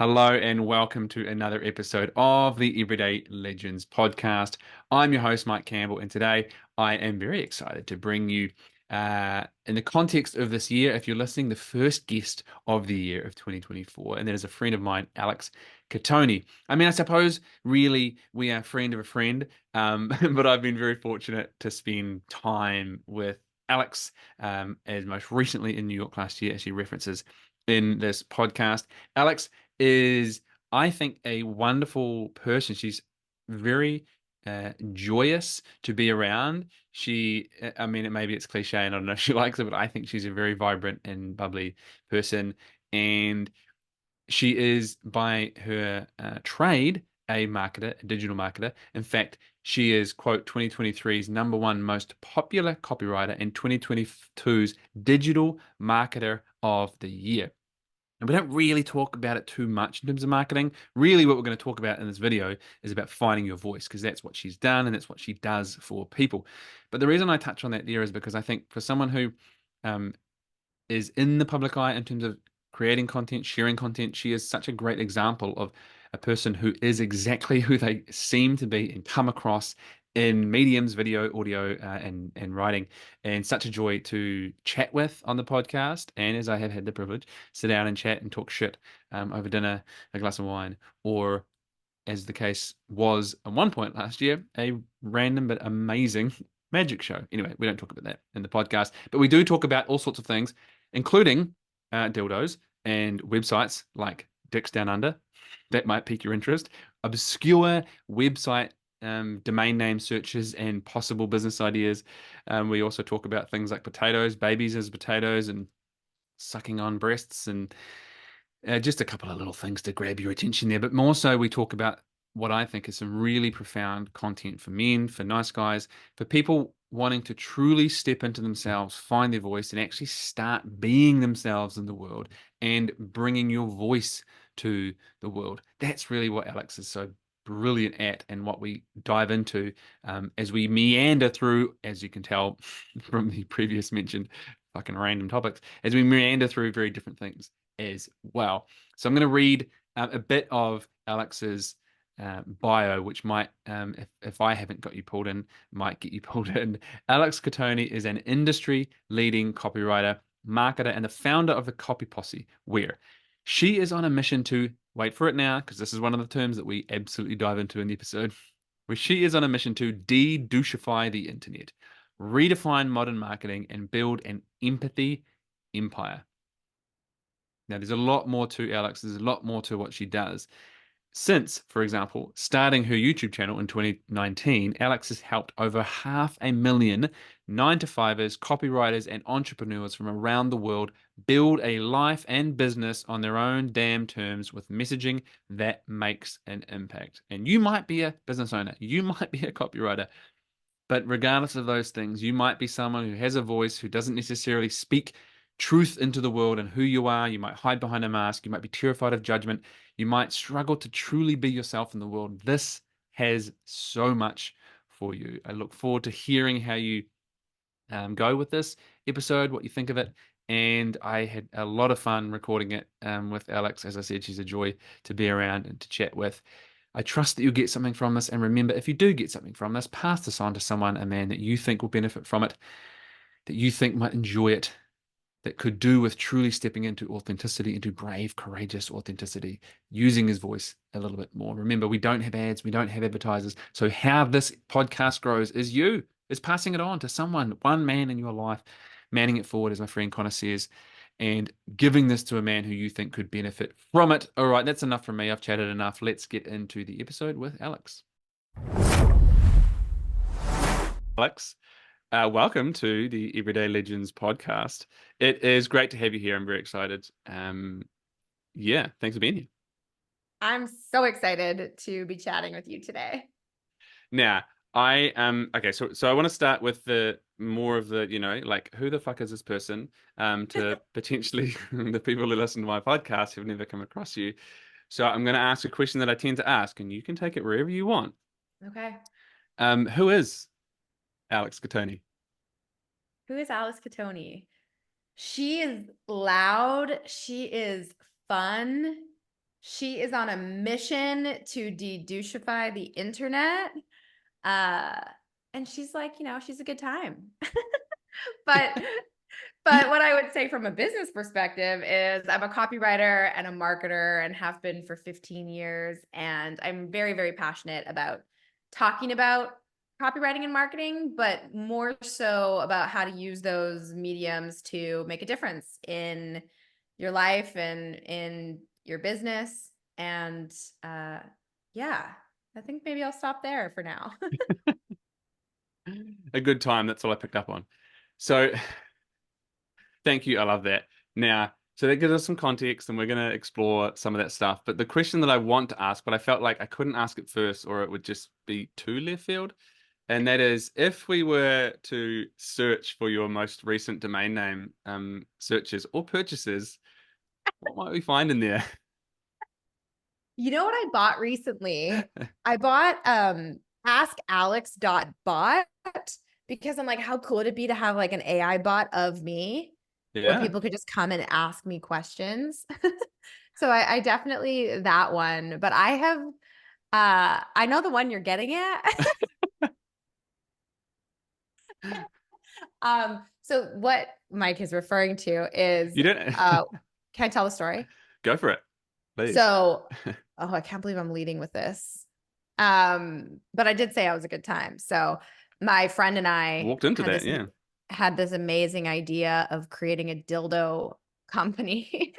Hello and welcome to another episode of the Everyday Legends podcast. I'm your host, Mike Campbell, and today I am very excited to bring you, in the context of this year, if you're listening, the first guest of the year of 2024, and that is a friend of mine, Alex Cattoni. I mean, I suppose really we are a friend of a friend, but I've been very fortunate to spend time with Alex, as most recently in New York last year, as she references in this podcast. Alex is, I think, a wonderful person. She's very joyous to be around. I mean, maybe it's cliche and I don't know if she likes it, but I think she's a very vibrant and bubbly person. And she is, by her trade, a marketer, a digital marketer. In fact, she is, quote, 2023's number one most popular copywriter and 2022's digital marketer of the year. And we don't really talk about it too much in terms of marketing. Really, what we're going to talk about in this video is about finding your voice, because that's what she's done and that's what she does for people. But the reason I touch on that there is because I think for someone who um, is in the public eye in terms of creating content, sharing content, she is such a great example of a person who is exactly who they seem to be and come across in mediums, video, audio, and writing. And such a joy to chat with on the podcast. And as I have had the privilege, sit down and chat and talk shit over dinner, a glass of wine, or as the case was at one point last year, a random but amazing magic show. Anyway, we don't talk about that in the podcast, but we do talk about all sorts of things, including dildos and websites like Dicks Down Under. That might pique your interest. Obscure website domain name searches and possible business ideas. We also talk about things like potatoes, babies as potatoes, and sucking on breasts, and just a couple of little things to grab your attention there. But more so, we talk about what I think is some really profound content for men, for nice guys, for people wanting to truly step into themselves, find their voice, and actually start being themselves in the world and bringing your voice to the world. That's really what Alex is so brilliant at, and what we dive into as we meander through, as you can tell from the previous mentioned fucking random topics, as we meander through very different things as well. So I'm going to read a bit of Alex's bio, which might, if I haven't got you pulled in, might get you pulled in. Alex Cattoni is an industry-leading copywriter, marketer, and the founder of the Copy Posse, where she is on a mission to, wait for it now, because this is one of the terms that we absolutely dive into in the episode, where she is on a mission to de-douchify the internet, redefine modern marketing, and build an empathy empire. Now, there's a lot more to Alex. There's a lot more to what she does. Since, for example, starting her YouTube channel in 2019, Alex has helped over 500,000 9-to-5ers, copywriters, and entrepreneurs from around the world build a life and business on their own damn terms with messaging that makes an impact. And you might be a business owner, you might be a copywriter, but regardless of those things, you might be someone who has a voice, who doesn't necessarily speak truth into the world and who you are. You might hide behind a mask. You might be terrified of judgment. You might struggle to truly be yourself in the world. This has so much for you. I look forward to hearing how you go with this episode, what you think of it. And I had a lot of fun recording it with Alex. As I said, she's a joy to be around and to chat with. I trust that you'll get something from this. And remember, if you do get something from this, pass this on to someone, a man that you think will benefit from it, that you think might enjoy it, that could do with truly stepping into authenticity, into brave, courageous authenticity, using his voice a little bit more. Remember, we don't have ads, we don't have advertisers. So how this podcast grows is you. Is passing it on to someone, one man in your life, manning it forward, as my friend Connor says, and giving this to a man who you think could benefit from it. All right, that's enough from me. I've chatted enough. Let's get into the episode with Alex. Alex, welcome to the Everyday Legends podcast. It is great to have you here. I'm very excited. Yeah, thanks for being here. I'm so excited to be chatting with you today. Now, I okay, so I want to start with the more of the, like, who the fuck is this person? To potentially the people who listen to my podcast who've never come across you. So I'm going to ask a question that I tend to ask, and you can take it wherever you want. Okay. Who is Alex Cattoni? Who is Alice Cattoni? She is loud. She is fun. She is on a mission to de-douchify the internet. Uh, and she's like, she's a good time. But what I would say from a business perspective is I'm a copywriter and a marketer and have been for 15 years. And I'm very, very passionate about talking about copywriting and marketing, but more so about how to use those mediums to make a difference in your life and in your business. And yeah, I think maybe I'll stop there for now. A good time. That's all I picked up on. So thank you. I love that. Now, so that gives us some context, and we're going to explore some of that stuff. But the question that I want to ask, but I felt like I couldn't ask it first, or it would just be too left field. And that is, if we were to search for your most recent domain name searches or purchases, what might we find in there? You know what I bought recently? I bought askalex.bot because I'm like, how cool would it be to have like an AI bot of me where Yeah. people could just come and ask me questions. So I definitely that one, but I have I know the one you're getting at. So what Mike is referring to is You don't can I tell the story? go for it, please. So, oh, I can't believe I'm leading with this. But I did say I was a good time. So my friend and I Walked into that, yeah. had this amazing idea of creating a dildo company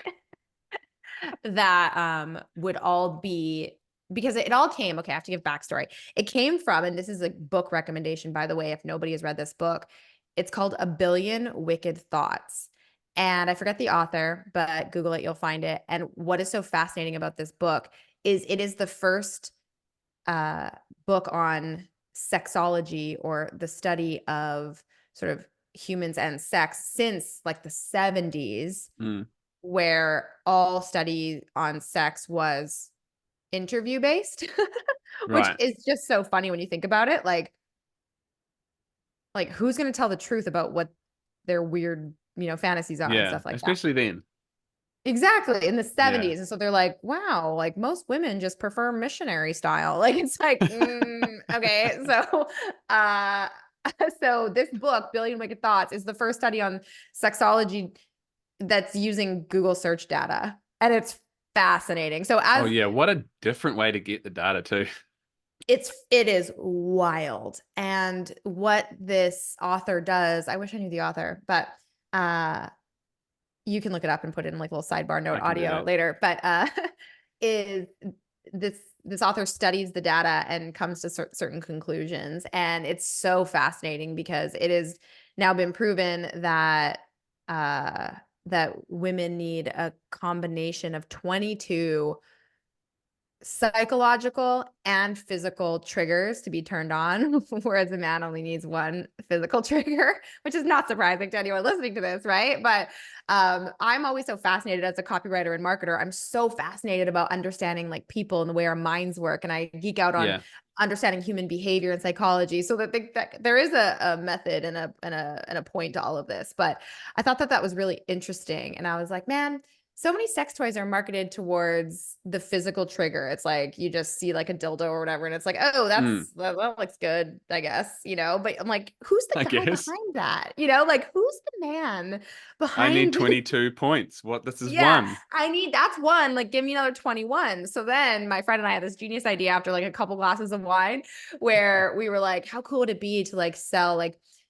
that would all be because it all came, okay, I have to give backstory. It came from, and this is a book recommendation, by the way, if nobody has read this book, it's called A Billion Wicked Thoughts. And I forget the author, but Google it, you'll find it. And what is so fascinating about this book is it is the first uh, book on sexology or the study of sort of humans and sex since like the 70s, Mm, where all study on sex was interview based, which right. is just so funny when you think about it. Like who's going to tell the truth about what their weird, fantasies are and Yeah. stuff like that. Especially then. Exactly, in the Yeah. 70s. And so they're like, wow, like most women just prefer missionary style. Like it's like, okay. So uh so this book, Billion Wicked Thoughts, is the first study on sexology that's using Google search data. And it's fascinating. So Oh as yeah, what a different way to get the data too. it is wild. And what this author does, I wish I knew the author, but uh you can look it up and put it in like a little sidebar note I can do audio that. later, but is this author studies the data and comes to certain conclusions. And it's so fascinating because it is now been proven that uh that women need a combination of 22 psychological and physical triggers to be turned on, whereas a man only needs one physical trigger, which is not surprising to anyone listening to this, right? But I'm always so fascinated as a copywriter and marketer. I'm so fascinated about understanding like people and the way our minds work, and I geek out on Yeah. understanding human behavior and psychology. So that there is a method and a point to all of this. But I thought that was really interesting, and I was like, man, so many sex toys are marketed towards the physical trigger. It's like you just see like a dildo or whatever, and it's like, oh, Mm, that looks good, I guess, But I'm like, who's the I guy guess. behind that? Like who's the man I need behind this? 22 points. What this is Yeah, one. that's one. Like, give me another 21. So then my friend and I had this genius idea after like a couple glasses of wine where we were like, how cool would it be to like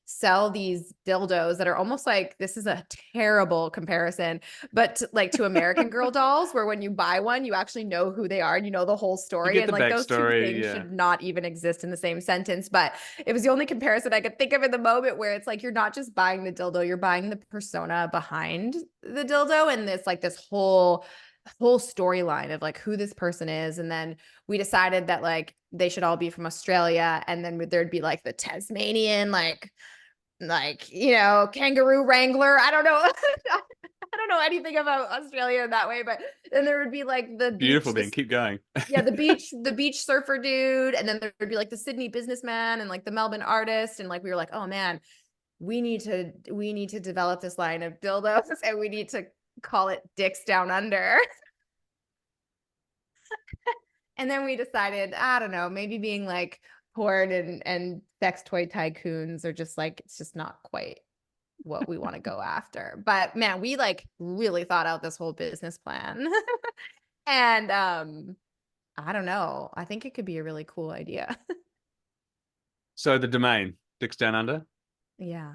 sell these dildos that are almost like, this is a terrible comparison, but like to American Girl dolls, where when you buy one, you actually know who they are and you know the whole You story. get And the like those two backstory, things yeah. should not even exist in the same sentence. But it was the only comparison I could think of in the moment, where it's like you're not just buying the dildo, you're buying the persona behind the dildo, and this whole storyline of like who this person is. And then we decided that like they should all be from Australia, and then there'd be like the Tasmanian kangaroo wrangler. I don't know. I don't know anything about Australia in that way, but then there would be like the Beautiful beach, then. Keep going. the beach surfer dude, and then there would be like the Sydney businessman and like the Melbourne artist, and like we were like, oh man, we need to develop this line of dildos, and we need to call it Dicks Down Under. And then we decided, I don't know, maybe being like porn and sex toy tycoons are just like, it's just not quite what we want to go after. But man, we like really thought out this whole business plan. And I don't know. I think it could be a really cool idea. So the domain, Dicks Down Under. Yeah.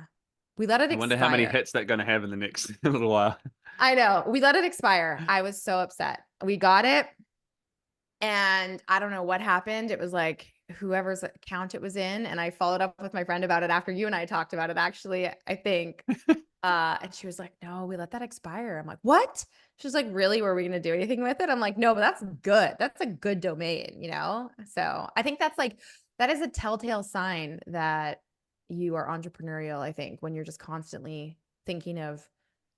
We let it I wonder how many expire. hits that's going to have in the next little while. I know. We let it expire. I was so upset. We got it. And I don't know what happened. It was like whoever's account it was in. And I followed up with my friend about it after you and I talked about it, actually, I think. And she was like, no, we let that expire. I'm like, what? She was like, really? Were we going to do anything with it? I'm like, no, but that's good. That's a good domain, you know? So I think that's like, that is a telltale sign that you are entrepreneurial, I think, when you're just constantly thinking of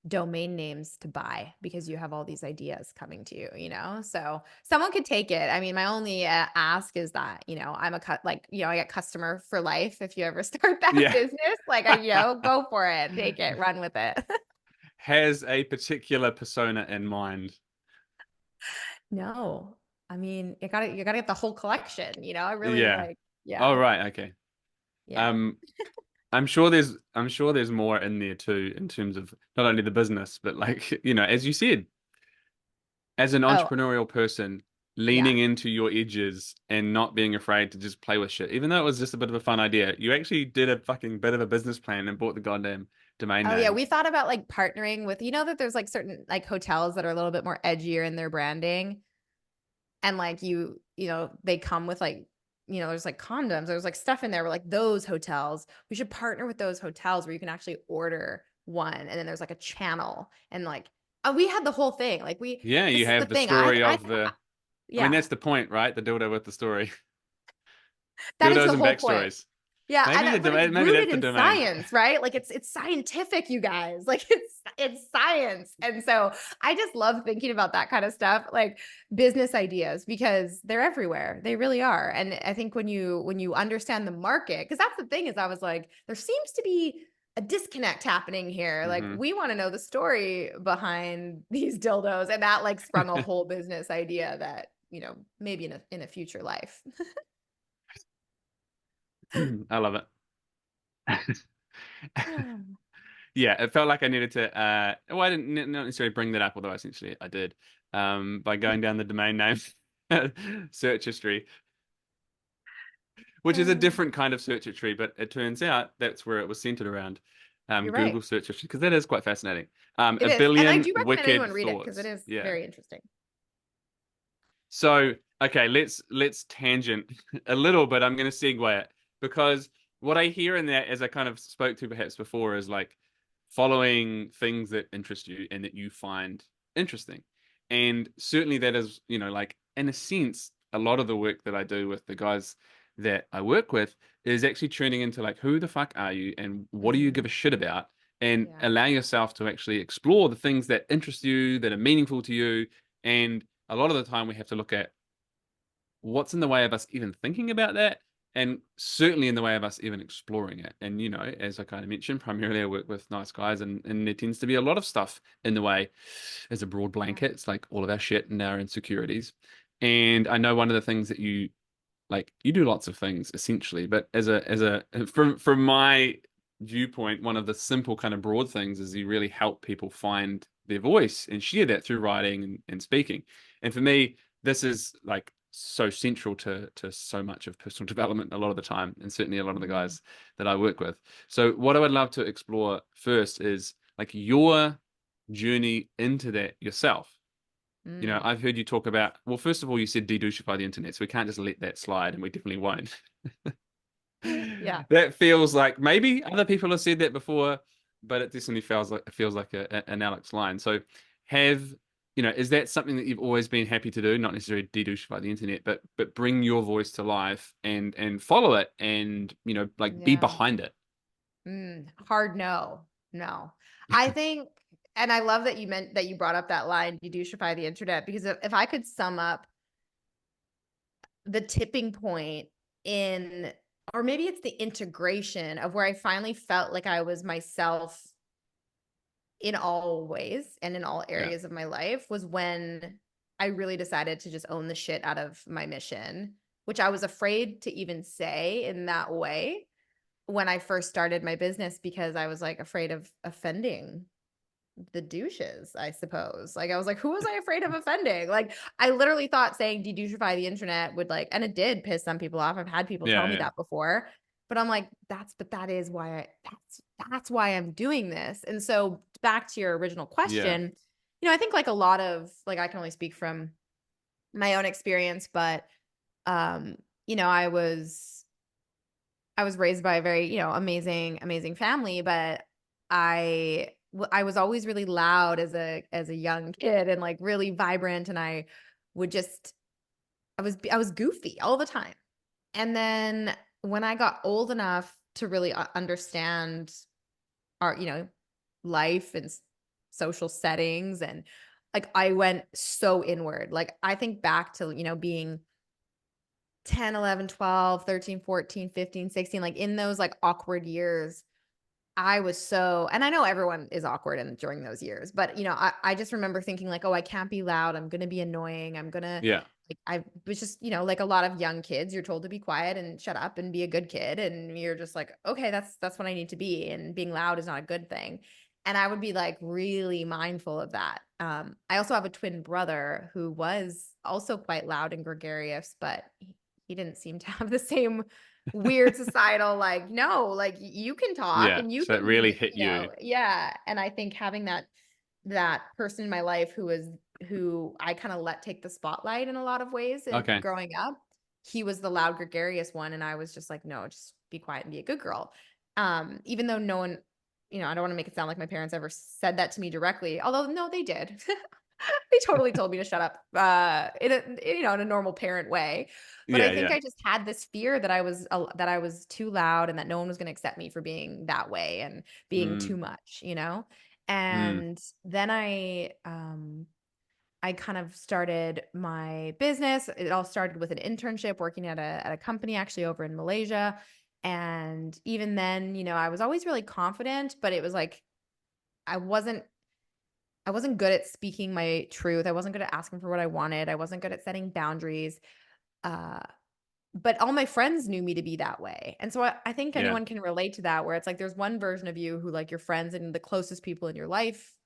domain names to buy because you have all these ideas coming to you, you know? So someone could take it. I mean, my only ask is that, you know, I'm a cut, like, you know, I get customer for life. If you ever start that Yeah. business, like, I, you know, go for it, take it, run with it. Has a particular persona in mind. No, I mean, you gotta get the whole collection, you know? I really Yeah. like, yeah, Oh, right. Okay. yeah. Um, I'm sure there's more in there too, in terms of not only the business, but like, as you said, as an Oh, entrepreneurial person, yeah. leaning into your edges and not being afraid to just play with shit. Even though it was just a bit of a fun idea, you actually did a fucking bit of a business plan and bought the goddamn domain Oh yeah, name. we thought about like partnering with, you know, that there's like certain like hotels that are a little bit more edgier in their branding. And like you know, they come with like, you know, there's like condoms, there's like stuff in there where like those hotels, we should partner with those hotels where you can actually order one and then there's like a channel and like we had the whole thing. Like we Yeah, this you is the have the thing. story of the. I mean, Yeah, that's the point, right? The dildo with the story. that is Dildos the and whole point. backstories. Yeah, Maybe the but it's domain. Maybe rooted that's the in domain. science, right? Like it's scientific, you guys. Like it's science. And so I just love thinking about that kind of stuff, like business ideas, because they're everywhere. They really are. And I think when you understand the market, because that's the thing is I was like, there seems to be a disconnect happening here. Like Hmm. we want to know the story behind these dildos. And that like sprung a whole business idea that, you know, maybe in a future life. I love it. Yeah, it felt like I needed to. Well, I didn't not necessarily bring that up, although essentially I did. By going down the domain name search history, which is a different kind of search history, but it turns out that's where it was centered around. You're right. Google search history, because that is quite fascinating. It A is. And I billion do recommend wicked anyone read it because it thoughts. is Yeah. very interesting. So, okay, let's tangent a little bit. I'm going to segue it because what I hear in that, as I kind of spoke to perhaps before, is like following things that interest you and that you find interesting. And certainly that is, like in a sense, a lot of the work that I do with the guys that I work with is actually tuning into like, who the fuck are you and what do you give a Mm, shit about? And yeah. allow yourself to actually explore the things that interest you, that are meaningful to you. And a lot of the time we have to look at what's in the way of us even thinking about that, and certainly in the way of us even exploring it. And as I kind of mentioned, primarily I work with nice guys, and there tends to be a lot of stuff in the way. As a broad Yeah. blanket, it's like all of our shit and our insecurities. And I know one of the things that you do lots of things essentially, but as a from my viewpoint, one of the simple kind of broad things is you really help people find their voice and share that through writing and speaking. And for me, this is like so central to so much of personal development a lot of the time, and certainly a lot of the Mm, guys that I work with. So what I would love to explore first is like your journey into that yourself. mm. I've heard you talk about, well, first of all, you said dedouchify the internet, so we can't just let that slide, and we definitely won't. Yeah. That feels like maybe other people have said that before, but it definitely feels like an Alex line. So, have is that something that you've always been happy to do? Not necessarily dedouchify the internet, but bring your voice to life and follow it, and like be Yeah. behind it. Hard no. No. I think, and I love that you meant that you brought up that line, dedouchify the internet, because if I could sum up the tipping point in, or maybe it's the integration of where I finally felt like I was myself in all ways and in all Yeah. areas of my life was when I really decided to just own the shit out of my mission, which I was afraid to even say in that way when I first started my business because I was like afraid of offending the douches, I suppose. Like I was like, who was I afraid of offending? Like I literally thought saying dedouchify the internet would like, and it did piss some people off. I've had people tell Yeah, me yeah, that before, but I'm like, that is why that's why I'm doing this. And so back to your original yeah, question, I think like a lot of like I can only speak from my own experience, but um, you know, I was raised by a very, amazing family, but I was always really loud as a young kid and like really vibrant and would just I was goofy all the time. And then when I got old enough to really understand our, life and social settings and like I went so inward. Like I think back to, being 10, 11, 12, 13, 14, 15, 16, like in those like awkward years, I was so, and I know everyone is awkward during those years, but I just remember thinking like, oh, I can't be loud. I'm going to be annoying. I'm going to, yeah. like, I was just, like a lot of young kids, you're told to be quiet and shut up and be a good kid. And you're just like, okay, that's what I need to be. And being loud is not a good thing. And I would be like really mindful of that. I also have a twin brother who was also quite loud and gregarious, but he didn't seem to have the same weird societal like no like you can talk Yeah. and you So it can really be hit you. yeah, and I think having that person in my life who I kind of let take the spotlight in a lot of ways and Okay. growing up, he was the loud gregarious one and I was just like no, just be quiet and be a good girl. Even though no one, I don't want to make it sound like my parents ever said that to me directly, although no, they did. They totally told me to shut up, in a normal parent way. But I Yeah, think yeah. I just had this fear that I was too loud and that no one was going to accept me for being that way and being Mm, too much. mm, And then I kind of started my business. It all started with an internship working at a company actually over in Malaysia. And even then, I was always really confident, but it was like I wasn't I wasn't good at speaking my truth. I wasn't good at asking for what I wanted. I wasn't good at setting boundaries. Uh, but all my friends knew me to be that way. And so I think yeah. anyone can relate to that, where it's like there's one version of you who like your friends and the closest people in your life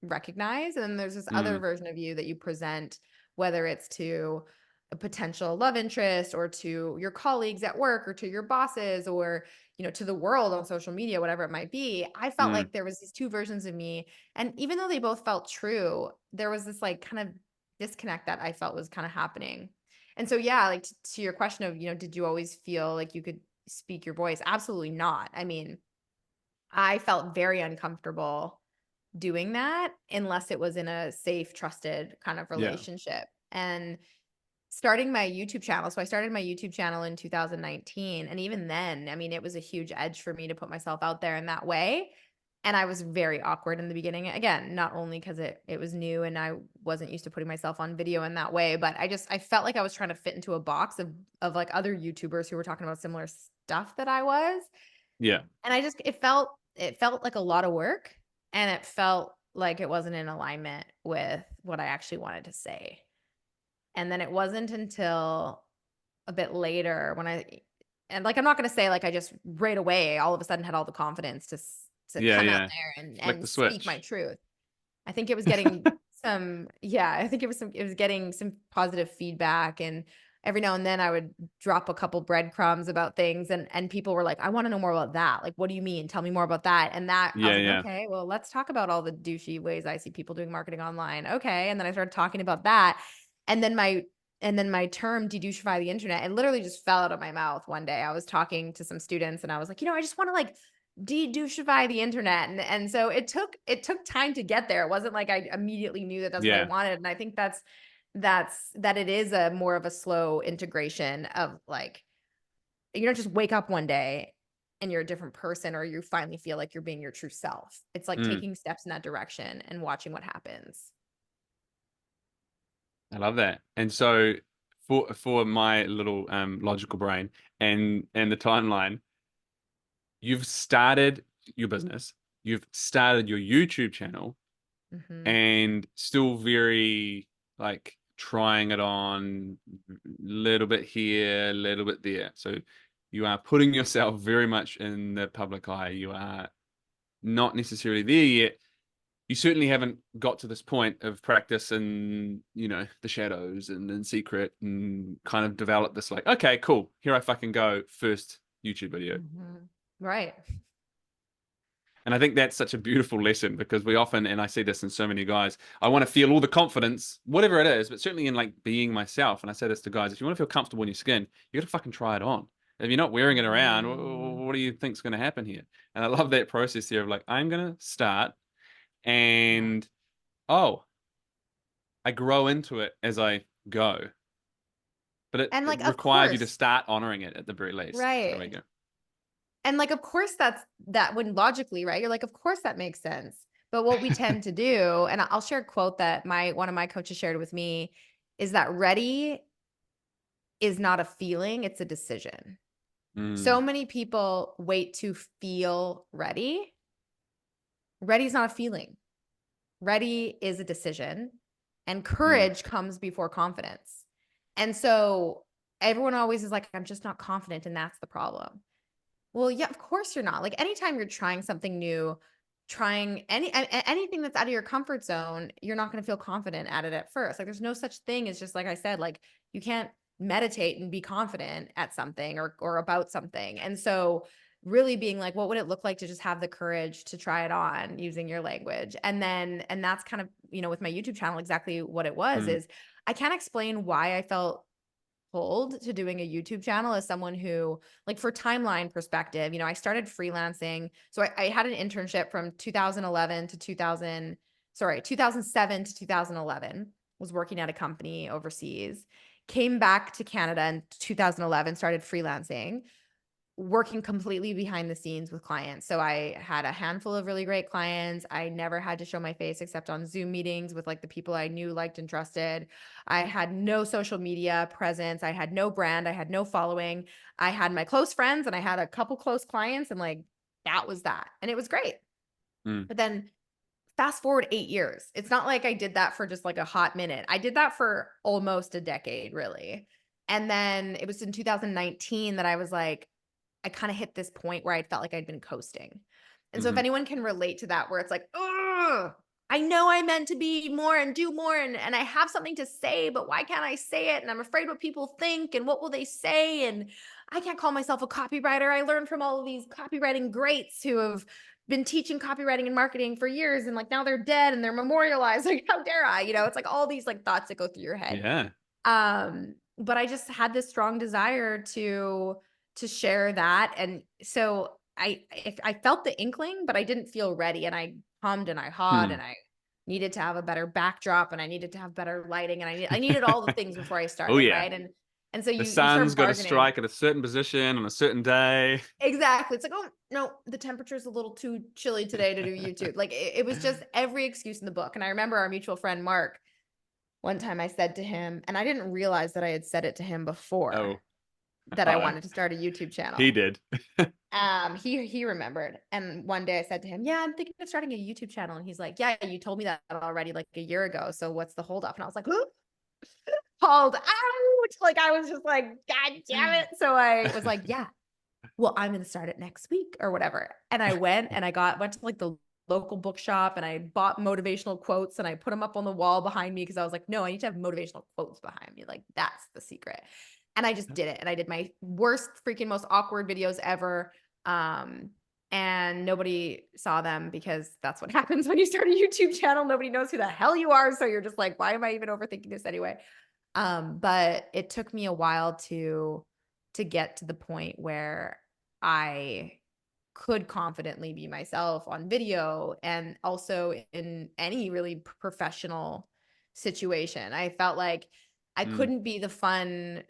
recognize. And then there's this other Mm, version of you that you present, whether it's to a potential love interest or to your colleagues at work or to your bosses or, to the world on social media, whatever it might be. I felt mm. like there was these two versions of me. And even though they both felt true, there was this like kind of disconnect that I felt was kind of happening. And so, yeah, like to your question of, did you always feel like you could speak your voice? Absolutely not. I mean, I felt very uncomfortable doing that unless it was in a safe, trusted kind of Yeah. relationship. And starting my YouTube channel. So I started my YouTube channel in 2019. And even then, I mean, it was a huge edge for me to put myself out there in that way. And I was very awkward in the beginning. Again, not only because it was new and I wasn't used to putting myself on video in that way, but I felt like I was trying to fit into a box of like other YouTubers who were talking about similar stuff that I was. Yeah. And it felt like a lot of work and it felt like it wasn't in alignment with what I actually wanted to say. And then it wasn't until a bit later and like I'm not going to say like I just right away all of a sudden had all the confidence to Yeah, come out yeah. there and Flick and the speak my switch. truth. I think it was getting I think it was getting some positive feedback and every now and then I would drop a couple breadcrumbs about things and people were like, I want to know more about that. Like, what do you mean? Tell me more about that. And that I was Yeah, like, yeah. okay, well, let's talk about all the douchey ways I see people doing marketing online. Okay. And then I started talking about that. And then my term dedouchify the internet, it literally just fell out of my mouth one day. I was talking to some students and I was like, I just want to like dedouchify the internet. And so it took time to get there. It wasn't like I immediately knew that that's what I Yeah. wanted. And I think that it is a more of a slow integration of like you don't just wake up one day and you're a different person or you finally feel like you're being your true self. It's like Mm. taking steps in that direction and watching what happens. I love that. And so for my little logical brain and the timeline, you've started your business, you've started your YouTube channel, Hmm. and still very like trying it on a little bit here, a little bit there. So you are putting yourself very much in the public eye. You are not necessarily there yet. You certainly haven't got to this point of practice and, the shadows and in secret and kind of develop this like, okay, cool, here I fucking go, first YouTube video. Mhm. Right. And I think that's such a beautiful lesson because we often, and I see this in so many guys, I want to feel all the confidence, whatever it is, but certainly in like being myself. And I say this to guys, if you want to feel comfortable in your skin, you got to fucking try it on. If you're not wearing it around, Mm. what do you think's going to happen here? And I love that process here of like, I'm going to start Yeah. and, oh, I grow into it as I go. But it, And it like, of requires you to course, start honoring it at the very least. So there we right. go. And like, of course, that when logically, right? You're like, of course that makes sense. But what we tend to do, and I'll share a quote that one of my coaches shared with me, is that ready is not a feeling, it's a decision. So Mm, many people wait to feel ready. Ready is not a feeling. Ready is a decision, and mm, courage comes before confidence. And so everyone always is like, I'm just not confident, and that's the problem. Well, yeah, of course you're not. Like anytime you're trying something new, trying anything that's out of your comfort zone, you're not going to feel confident at it at first. Like there's no such thing as just like I said, like you can't meditate and be confident at something or about something. And so really being like what would it look like to just have the courage to try it on using your language. And that's kind of, with my YouTube channel exactly what it was mm, is I can't explain why I felt pulled to doing a YouTube channel as someone who, like, for timeline perspective, I started freelancing. So I had an internship from 2011 to 2007 to 2011, was working at a company overseas, came back to Canada in 2011, started freelancing, working completely behind the scenes with clients. So I had a handful of really great clients. I never had to show my face except on Zoom meetings with like the people I knew, liked, and trusted. I had no social media presence. I had no brand. I had no following. I had my close friends and I had a couple close clients, and like that was that. And it was great. mm, But then fast forward 8 years. It's not like I did that for just like a hot minute. I did that for almost a decade, really. And then it was in 2019 that I was like, I kind of hit this point where I felt like I'd been coasting. And so if mm. anyone can relate to that, where it's like, ugh, I know I meant to be more and do more and I have something to say, but why can't I say it? And I'm afraid what people think and what will they say? And I can't call myself a copywriter. I learned from all of these copywriting greats who have been teaching copywriting and marketing for years and like now they're dead and they're memorialized. Like, how dare I? It's like all these like thoughts that go through your head. Yeah. But I just had this strong desire to share that. And so I felt the inkling, but I didn't feel ready. And I hummed and I hawed and Hmm. I needed to have a better backdrop and I needed to have better lighting and I needed all the things before I Oh started, yeah. right? And so The you sun's start got to bargaining. strike at a certain position on a certain day. Exactly. It's like, oh no, the temperature's a little too chilly today to do YouTube. Like it was just every excuse in the book. And I remember our mutual friend Mark, one time I said to him, and I didn't realize that I had said it to him before, Oh, that I oh, wanted to start a YouTube he channel. did. He remembered. And one day I said to him, "Yeah, I'm thinking of starting a YouTube channel." And he's like, "Yeah, you told me that already like a year ago. So what's the holdup?" And I was like, called ouch. Like I was just like, God damn it. So I was like, yeah, well, I'm gonna start it next week or whatever. And I went and went to like the local bookshop and I bought motivational quotes and I put them up on the wall behind me because I was like, no, I need to have motivational quotes behind me. Like that's the secret. And I just did it. And I did my worst freaking most awkward videos ever. Um, and nobody saw them because that's what happens when you start a YouTube channel. Nobody knows who the hell you are. So you're just like, why am I even overthinking this anyway? But it took me a while to get to the point where I could confidently be myself on video and also in any really professional situation. I felt like I Mm, couldn't be the fun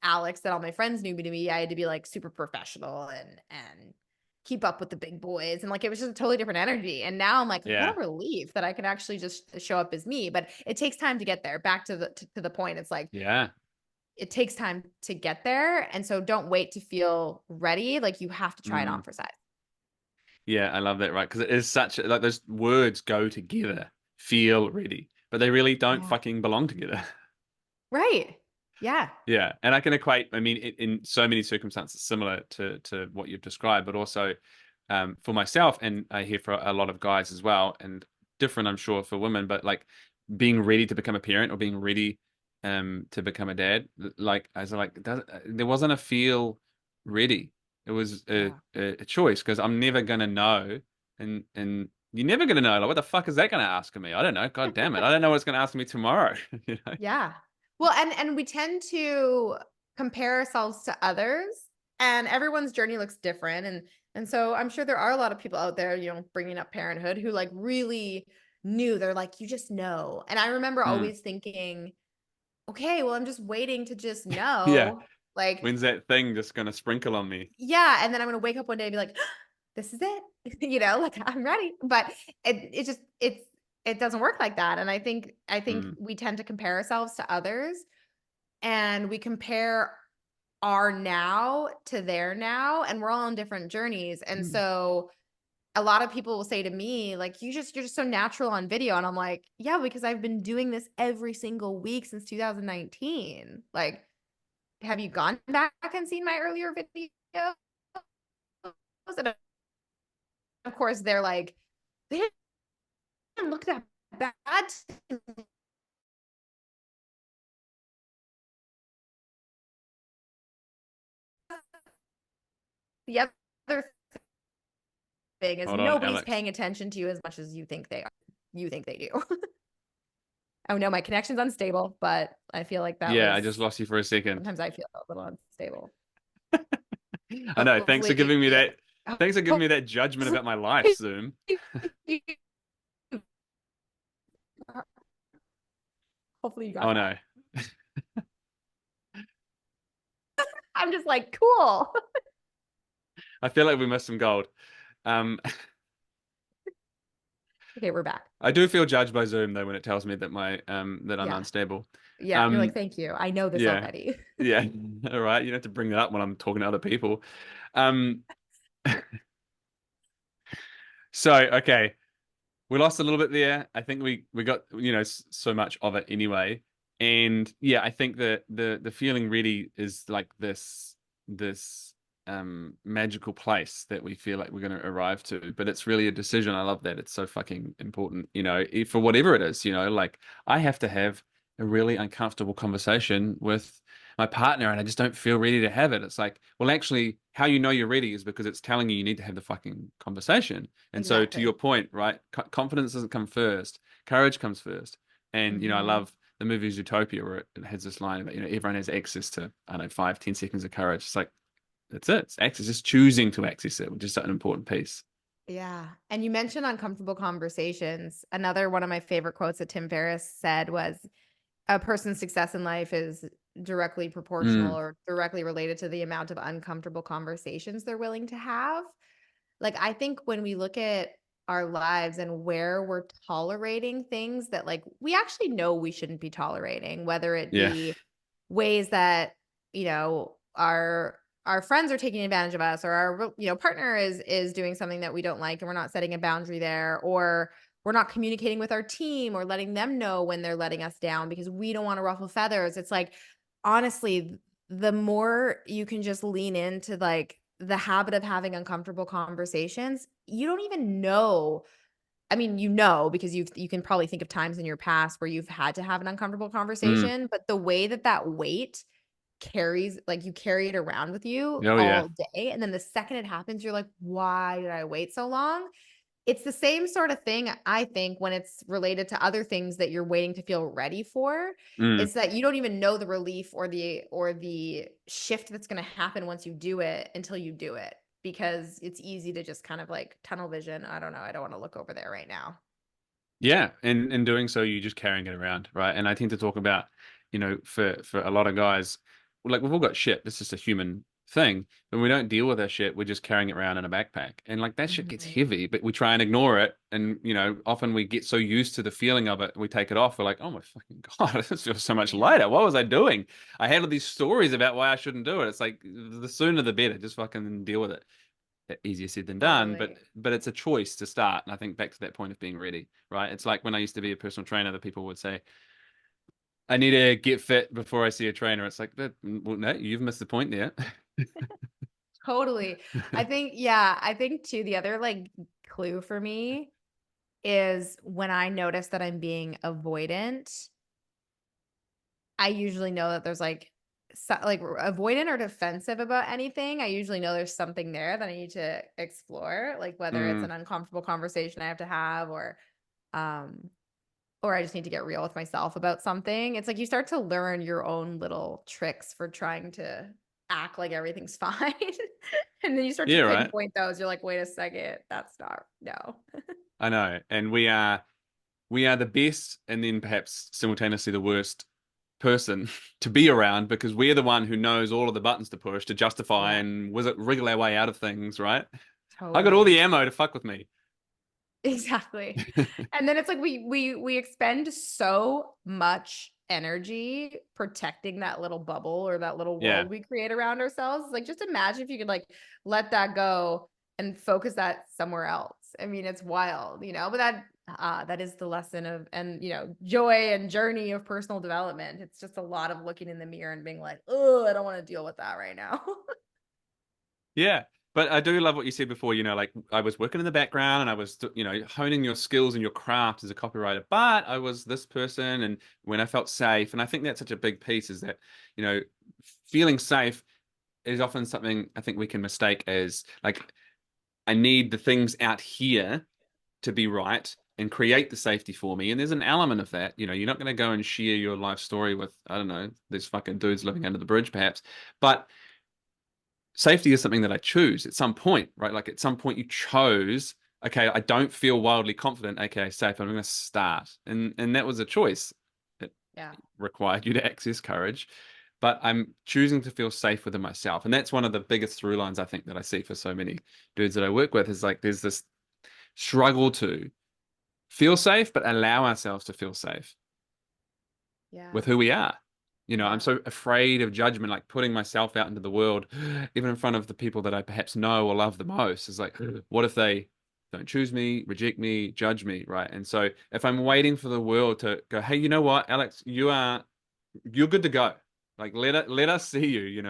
Alex that all my friends knew me to be. I had to be like super professional and keep up with the big boys. And like it was just a totally different energy. And now I'm like, what yeah. a relief that I can actually just show up as me. But it takes time to get there. Back to the point. It's like Yeah. it takes time to get there. And so don't wait to feel ready. Like you have to try it on Mm. for size. Yeah, I love that, right? Because it is such like those words go together. Feel ready. but they really don't Yeah. fucking belong together. Right. Yeah. Yeah, and I can equate. I mean, in so many circumstances similar to what you've described, but also for myself, and I hear for a lot of guys as well, and different, I'm sure, for women. But like being ready to become a parent or being ready to become a dad, like I was like, there wasn't a feel ready. It was Yeah. a choice because I'm never gonna know, and you're never gonna know. Like, what the fuck is that gonna ask of me? I don't know. God damn it, I don't know what it's gonna ask me tomorrow. You know? Yeah. Well, and we tend to compare ourselves to others, and everyone's journey looks different, and so I'm sure there are a lot of people out there, bringing up parenthood who like really knew. They're like, you just know. And I remember Mm. always thinking, okay, well, I'm just waiting to just Yeah. know. Like, When's that thing just gonna sprinkle on me? yeah, and then I'm gonna wake up one day and be like, this is it. Like I'm ready. But it doesn't work like that. And I think Mm. we tend to compare ourselves to others, and we compare our now to their now, and we're all on different journeys. And Mm. so a lot of people will say to me, like, you're just so natural on video. And I'm like, yeah, because I've been doing this every single week since 2019. Like, have you gone back and seen my earlier videos? And of course, they're like, they didn't look that bad to the other thing is Hold on, nobody's Alex. paying attention to you as much as you think they do. Oh no, my connection's unstable, but I feel like that Yeah, I was just lost you for a second. sometimes I feel a little unstable. I know. Thanks for Hopefully, giving me that. Thanks for giving me hopefully that judgment about my life, Zoom. hopefully you got Oh that. no. I'm just like, cool. I feel like we missed some gold. Um, Okay, we're back. I do feel judged by Zoom though when it tells me that my that I'm Yeah. unstable. Yeah. You're like, Um, thank you. I know this yeah, already. yeah. All right. You don't have to bring that up when I'm talking to other people. Um, so okay. We lost a little bit there. I think we got so much of it anyway. And yeah, I think that the feeling really is like this magical place that we feel like we're going to arrive to, but it's really a decision. I love that. It's so fucking important, for whatever it is, like I have to have a really uncomfortable conversation with my partner and I just don't feel ready to have it. It's like, well, actually, how you know you're ready is because it's telling you need to have the fucking conversation. And so, to your Exactly. point, right? Confidence doesn't come first. Courage comes first. And I Hmm. love the movie Zootopia where it has this line about everyone has access to I don't know 5-10 seconds of courage. It's like that's it. It's access, just choosing to access it, which is such an important piece. Yeah. And you mentioned uncomfortable conversations. Another one of my favorite quotes that Tim Ferriss said was, a person's success in life is directly proportional Mm, or directly related to the amount of uncomfortable conversations they're willing to have. Like, I think when we look at our lives and where we're tolerating things that like we actually know we shouldn't be tolerating, whether it yeah. be ways that, our friends are taking advantage of us, or our partner is doing something that we don't like and we're not setting a boundary there, or we're not communicating with our team or letting them know when they're letting us down because we don't want to ruffle feathers. It's like, honestly, the more you can just lean into like the habit of having uncomfortable conversations, you don't even know. I mean, because you can probably think of times in your past where you've had to have an uncomfortable Mm, conversation, but the way that that weight carries, like, you carry it around with you oh yeah. all day, and then the second it happens, you're like, "Why did I wait so long?" It's the same sort of thing, I think, when it's related to other things that you're waiting to feel ready for. Mm. It's that you don't even know the relief or the shift that's gonna happen once you do it until you do it, because it's easy to just kind of like tunnel vision. I don't know. I don't want to look over there right now. Yeah, and in doing so, you're just carrying it around, right? And I tend to talk about, for a lot of guys, like we've all got shit. This is a human thing. When we don't deal with our shit, we're just carrying it around in a backpack, and like that shit gets Mhm. heavy. But we try and ignore it, and often we get so used to the feeling of it, we take it off. We're like, oh my fucking god, this feels so much Yeah. lighter. What was I doing? I had all these stories about why I shouldn't do it. It's like the sooner the better. Just fucking deal with it. easier said than done, Totally. but it's a choice to start. And I think back to that point of being ready, right? It's like when I used to be a personal trainer, the people would say, I need to get fit before I see a trainer. It's like, well, no, you've missed the point there. Totally. I think, yeah, I think too, the other like clue for me is when I notice that I'm being avoidant, I usually know that there's like, like avoidant or defensive about anything. I usually know there's something there that I need to explore, like whether it's Mm, an uncomfortable conversation I have to have, um, or I just need to get real with myself about something. It's like you start to learn your own little tricks for trying to act like everything's fine. And then you start to yeah, right. pinpoint those. You're like, wait a second, that's not, no. I know. And we are the best and then perhaps simultaneously the worst person to be around because we're the one who knows all of the buttons to push to justify Yeah, and wriggle our way out of things, right? I got all the totally. ammo to fuck with me. Exactly. And then it's like we expend so much energy protecting that little bubble or that little Yeah. world we create around ourselves. Like just imagine if you could like let that go and focus that somewhere else. I mean, it's wild, but that is the lesson of and joy and journey of personal development. It's just a lot of looking in the mirror and being like, oh, I don't want to deal with that right now. Yeah. But I do love what you said before, like I was working in the background and I was, honing your skills and your craft as a copywriter, but I was this person and when I felt safe, and I think that's such a big piece is that, you know, feeling safe is often something I think we can mistake as like, I need the things out here to be right and create the safety for me. And there's an element of that. You're not going to go and share your life story with, I don't know, these fucking dudes living under the bridge, perhaps. But safety is something that I choose at some point, right? Like at some point you chose, okay, I don't feel wildly confident, okay, safe, I'm going to start. And that was a choice. It Yeah. required you to access courage, but I'm choosing to feel safe within myself. And that's one of the biggest through lines I think that I see for so many dudes that I work with is like there's this struggle to feel safe, but allow ourselves to feel safe Yeah. with who we are. I'm Yeah. so afraid of judgment, like putting myself out into the world, even in front of the people that I perhaps know or love the most. Is like, what if they don't choose me, reject me, judge me, right? And so if I'm waiting for the world to go, hey, you know what, Alex, you're good to go. Like let us see you.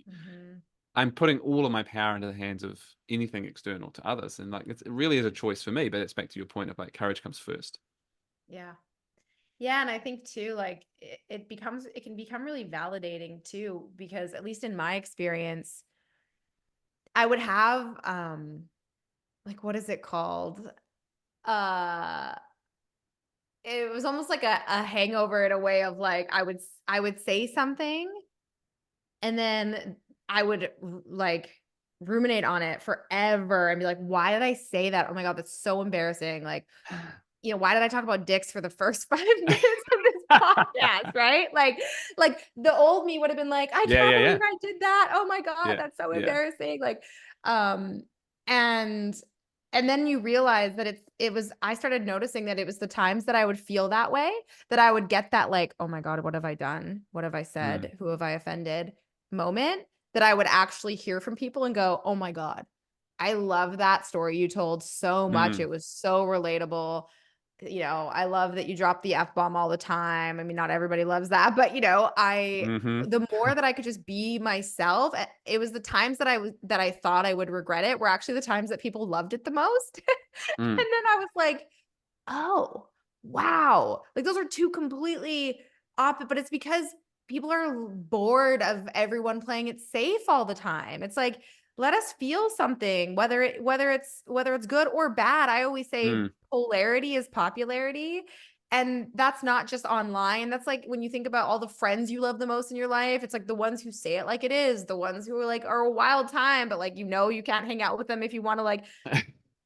Mhm. I'm putting all of my power into the hands of anything external to others, and like it really is a choice for me. But it's back to your point of like courage comes first. Yeah. Yeah, and I think too, like it can become really validating too, because at least in my experience, I would have like what is it called? Uh it was almost like a hangover in a way of like I would say something and then I would like ruminate on it forever and be like, why did I say that? Oh my God, that's so embarrassing. Like why did I talk about dicks for the first 5 minutes of this podcast, right? Like the old me would have been like, I Yeah, can't yeah, believe yeah, I did that. Oh my God, yeah, that's so yeah. embarrassing. Um, and and then you realize that I started noticing that it was the times that I would feel that way, that I would get that like, oh my God, what have I done? What have I Mm, said? Who have I offended? Moment that I would actually hear from people and go, oh my God, I love that story you told so much. mm, It was so relatable. I love that you drop the F bomb all the time. I mean, not everybody loves that, but mm-hmm, the more that I could just be myself, it was the times that I thought I would regret it were actually the times that people loved it the most. And mm, then I was like, oh, wow. Like those are two completely opposite, but it's because people are bored of everyone playing it safe all the time. It's like, let us feel something, whether it's good or bad. I always say mm, polarity is popularity. And that's not just online. That's like when you think about all the friends you love the most in your life, it's like the ones who say it like it is, the ones who are like are a wild time, but like you can't hang out with them if you want to like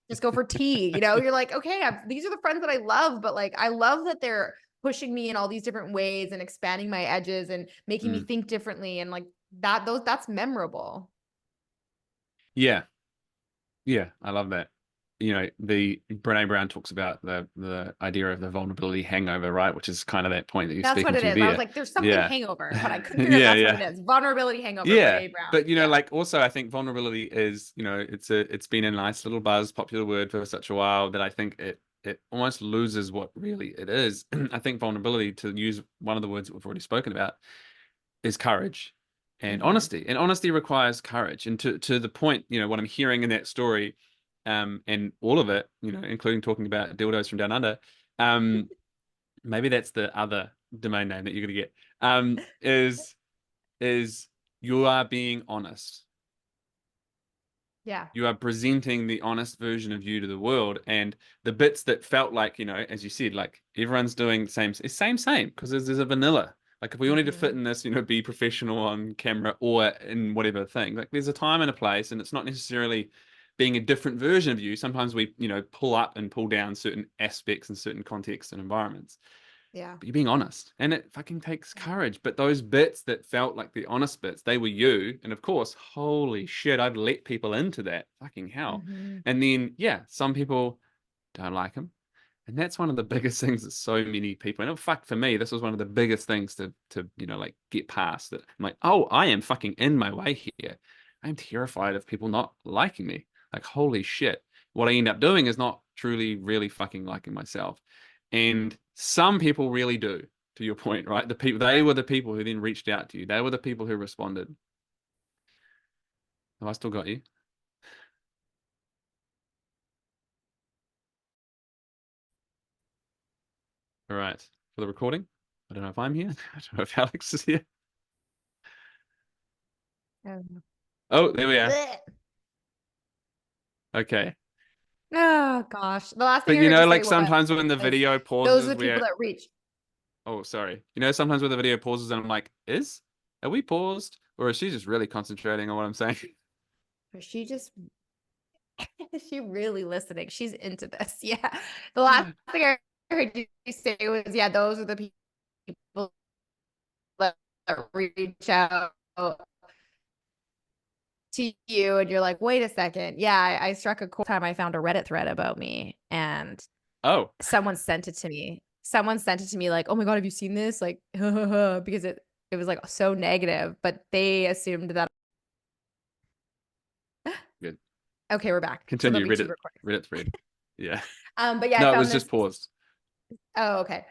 just go for tea. You're like, okay, these are the friends that I love, but like, I love that they're pushing me in all these different ways and expanding my edges and making me mm. think differently. And like that's memorable. Yeah, yeah, I love that. the Brene Brown talks about the idea of the vulnerability hangover, right? Which is kind of that point that you're That's what speaking it to is. I was there. like, there's something Yeah. hangover, but I couldn't figure out Yeah, that's what it yeah. is. Vulnerability hangover, Yeah. Brene Brown. But Yeah. like also I think vulnerability is, it's been a nice little buzz, popular word for such a while that I think it almost loses what really it is. I think vulnerability, to use one of the words that we've already spoken about, is courage and Hmm. honesty. And honesty requires courage. And to the point, what I'm hearing in that story, and all of it, including talking about dildos from down under, maybe that's the other domain name that you're gonna get. Is you are being honest. Yeah. You are presenting the honest version of you to the world, and the bits that felt like, as you said, like everyone's doing the same, it's same, because there's a vanilla. Like if we wanted to fit Hmm. in this, be professional on camera or in whatever thing, like there's a time and a place, and it's not necessarily being a different version of you. Sometimes we, pull up and pull down certain aspects in certain contexts and environments, Yeah. but you're being honest, and it fucking takes Yeah. courage. But those bits that felt like the honest bits, they were you. And of course, holy shit, I've let people into that. Fucking hell. Hmm. And then, yeah, some people don't like him. And that's one of the biggest things that so many people, and fuck, for me, this was one of the biggest things to like get past, that I'm like, oh, I am fucking in my way here. I'm terrified of people not liking me. Like, holy shit. What I end up doing is not truly, really fucking liking myself. And some people really do, to your point, right? They were the people who then reached out to you. They were the people who responded. Have I still got you? All right. For the recording. I don't know if I'm here. I don't know if Alex is here. Um, Oh, there we are. bleh. Okay. Oh gosh. The last thing But I heard you say like was sometimes when the video those are pauses, the people we're, that reach. oh, sorry. Sometimes when the video pauses and I'm like, are we paused? Or is she just really concentrating on what I'm saying? Or she just is she really listening? She's into this. Yeah. The last thing I heard you say was, yeah, those are the people that reach out to you and you're like, wait a second. Yeah, I struck a cool time. I found a Reddit thread about me and Oh, someone sent it to me. Someone sent it to me like, oh my God, have you seen this? Like, because it was like so negative, but they assumed that. good. Okay, we're back. So there'll Continue. be two recordings. Reddit thread. Yeah. But yeah, I No, it found was this. just paused. Oh, okay.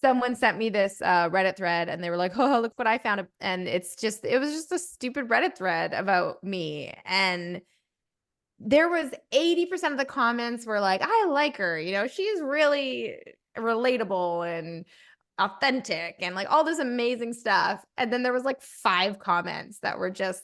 Someone sent me this Reddit thread and they were like, oh, look what I found. And it was just a stupid Reddit thread about me. And there was 80% of the comments were like, I like her. She's really relatable and authentic and like all this amazing stuff. And then there was like 5 comments that were just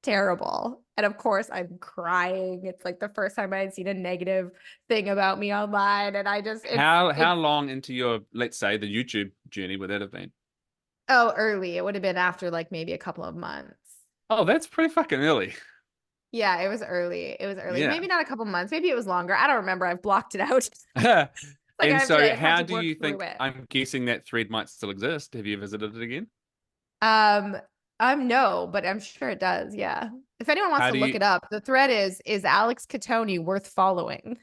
terrible. And of course, I'm crying. It's like the first time I had seen a negative thing about me online. And I just, How it's, long into your, let's say, the YouTube journey would that have been? oh, early. It would have been after like maybe a couple of months. Oh, that's pretty fucking early. Yeah, it was early. It was early. Yeah. Maybe not a couple months. Maybe it was longer. I don't remember. I've blocked it out. Like And so I've had how to do work you through think, it. I'm guessing that thread might still exist. Have you visited it again? Um, no, but I'm sure it does. Yeah. If anyone wants How to do look you, it up, the thread is Alex Cattoni worth following?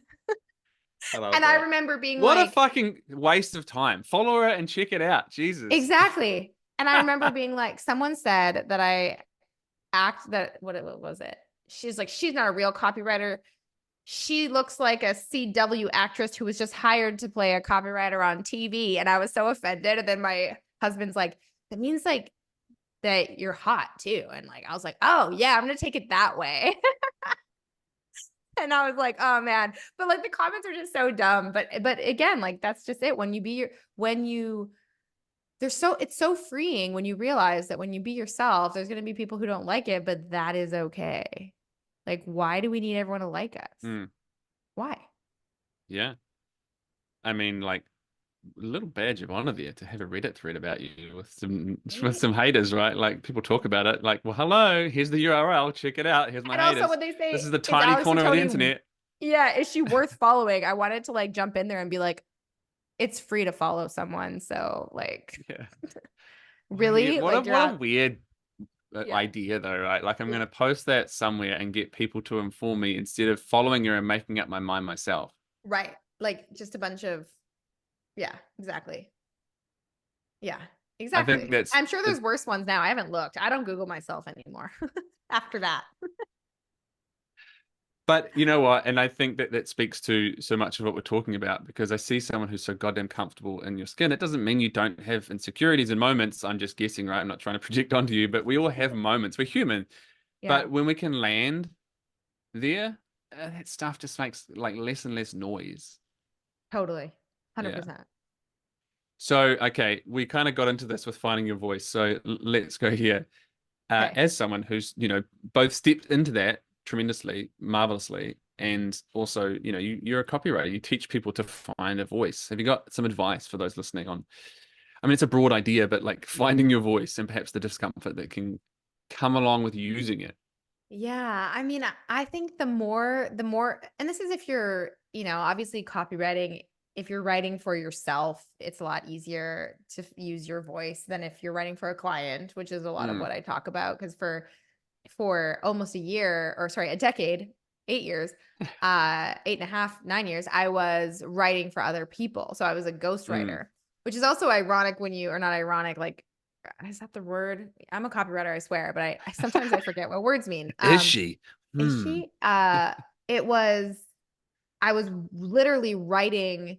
I love And I that. remember being What a like, fucking waste of time. Follow her and check it out. Jesus. exactly. And I remember being like, someone said that what was it? She's like, she's not a real copywriter. She looks like a CW actress who was just hired to play a copywriter on TV. And I was so offended. And then my husband's like, that means like that you're hot too. And like, I was like, oh yeah, I'm going to take it that way. And I was like, oh man. But like the comments are just so dumb. But again, like that's just it. It's so freeing when you realize that when you be yourself, there's going to be people who don't like it, but that is okay. Like, why do we need everyone to like us? Mm, Why? yeah. I mean, like, a little badge of honor there to have a Reddit thread about you with some haters, right? Like people talk about it, like, well, hello, here's the URL, check it out. Here's my And also haters. when they This is say, the is tiny Alex and corner of the Tony, internet. yeah, is she worth following? I wanted to like jump in there and be like, it's free to follow someone. So like, Yeah. really? Like you're What a not, weird. Yeah. idea though, right? Like I'm going Yeah. to post that somewhere and get people to inform me instead of following her and making up my mind myself. Right. Like just a bunch of, yeah, exactly. Yeah, I think exactly. that's I'm sure there's worse ones now. I haven't looked. I don't Google myself anymore after that. but you know what? And I think that that speaks to so much of what we're talking about because I see someone who's so goddamn comfortable in your skin. It doesn't mean you don't have insecurities and moments. I'm just guessing, right? I'm not trying to project onto you, but we all have moments. We're human. Yeah, But when we can land there, that stuff just makes like less and less noise. totally. Yeah. 100%. So, okay, we kind of got into this with finding your voice. So let's go here. Okay. As someone who's, both stepped into that tremendously, marvelously, and also, you're a copywriter. You teach people to find a voice. Have you got some advice for those listening on? I mean, it's a broad idea, but like finding your voice and perhaps the discomfort that can come along with using it. Yeah, I mean, I think the more, and this is if you're, obviously copywriting, if you're writing for yourself, it's a lot easier to use your voice than if you're writing for a client, which is a lot of Mm, what I talk about. Because for almost a year, or sorry, a decade, 8 years, 8.5, 9 years, I was writing for other people. So I was a mm. ghostwriter, which is also ironic when you, or not ironic, like, is that the word? I'm a copywriter, I swear, but I sometimes I forget what words mean. Is she? Is Hmm. she? It was, I was literally writing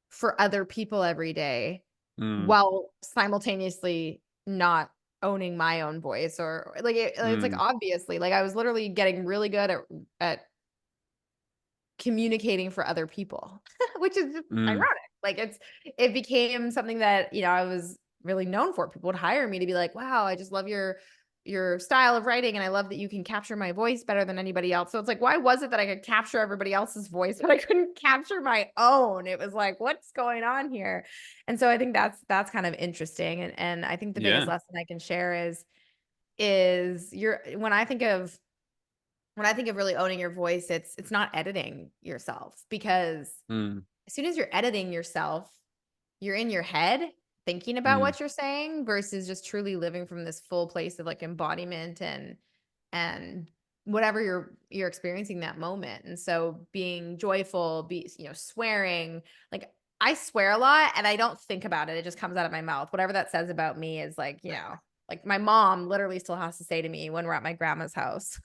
for other people every day Mm, while simultaneously not owning my own voice, or like it's like mm, obviously like I was literally getting really good at communicating for other people, which is just mm, ironic. Like it became something that, I was really known for. People would hire me to be like, "Wow, I just love your style of writing and I love that you can capture my voice better than anybody else." So it's like, why was it that I could capture everybody else's voice but I couldn't capture my own? It was like, what's going on here? And so I think that's kind of interesting, and I think the biggest yeah. lesson I can share is you're when I think of really owning your voice, it's not editing yourself, because Mm, as soon as you're editing yourself, you're in your head thinking about mm, what you're saying versus just truly living from this full place of like embodiment and whatever you're experiencing that moment. And so being joyful, swearing, like I swear a lot and I don't think about it. It just comes out of my mouth. Whatever that says about me is like, like my mom literally still has to say to me when we're at my grandma's house,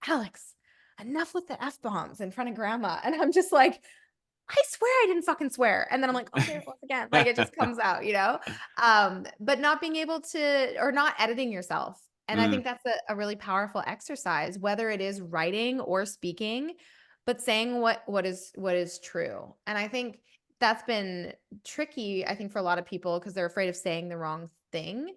Alex, enough with the F bombs in front of grandma. And I'm just like, I swear I didn't fucking swear. And then I'm like, oh, there it was again. Like it just comes out, but not being able to, or not editing yourself. And I mm, think that's a really powerful exercise, whether it is writing or speaking, but saying what is true. And I think that's been tricky, I think, for a lot of people because they're afraid of saying the wrong thing.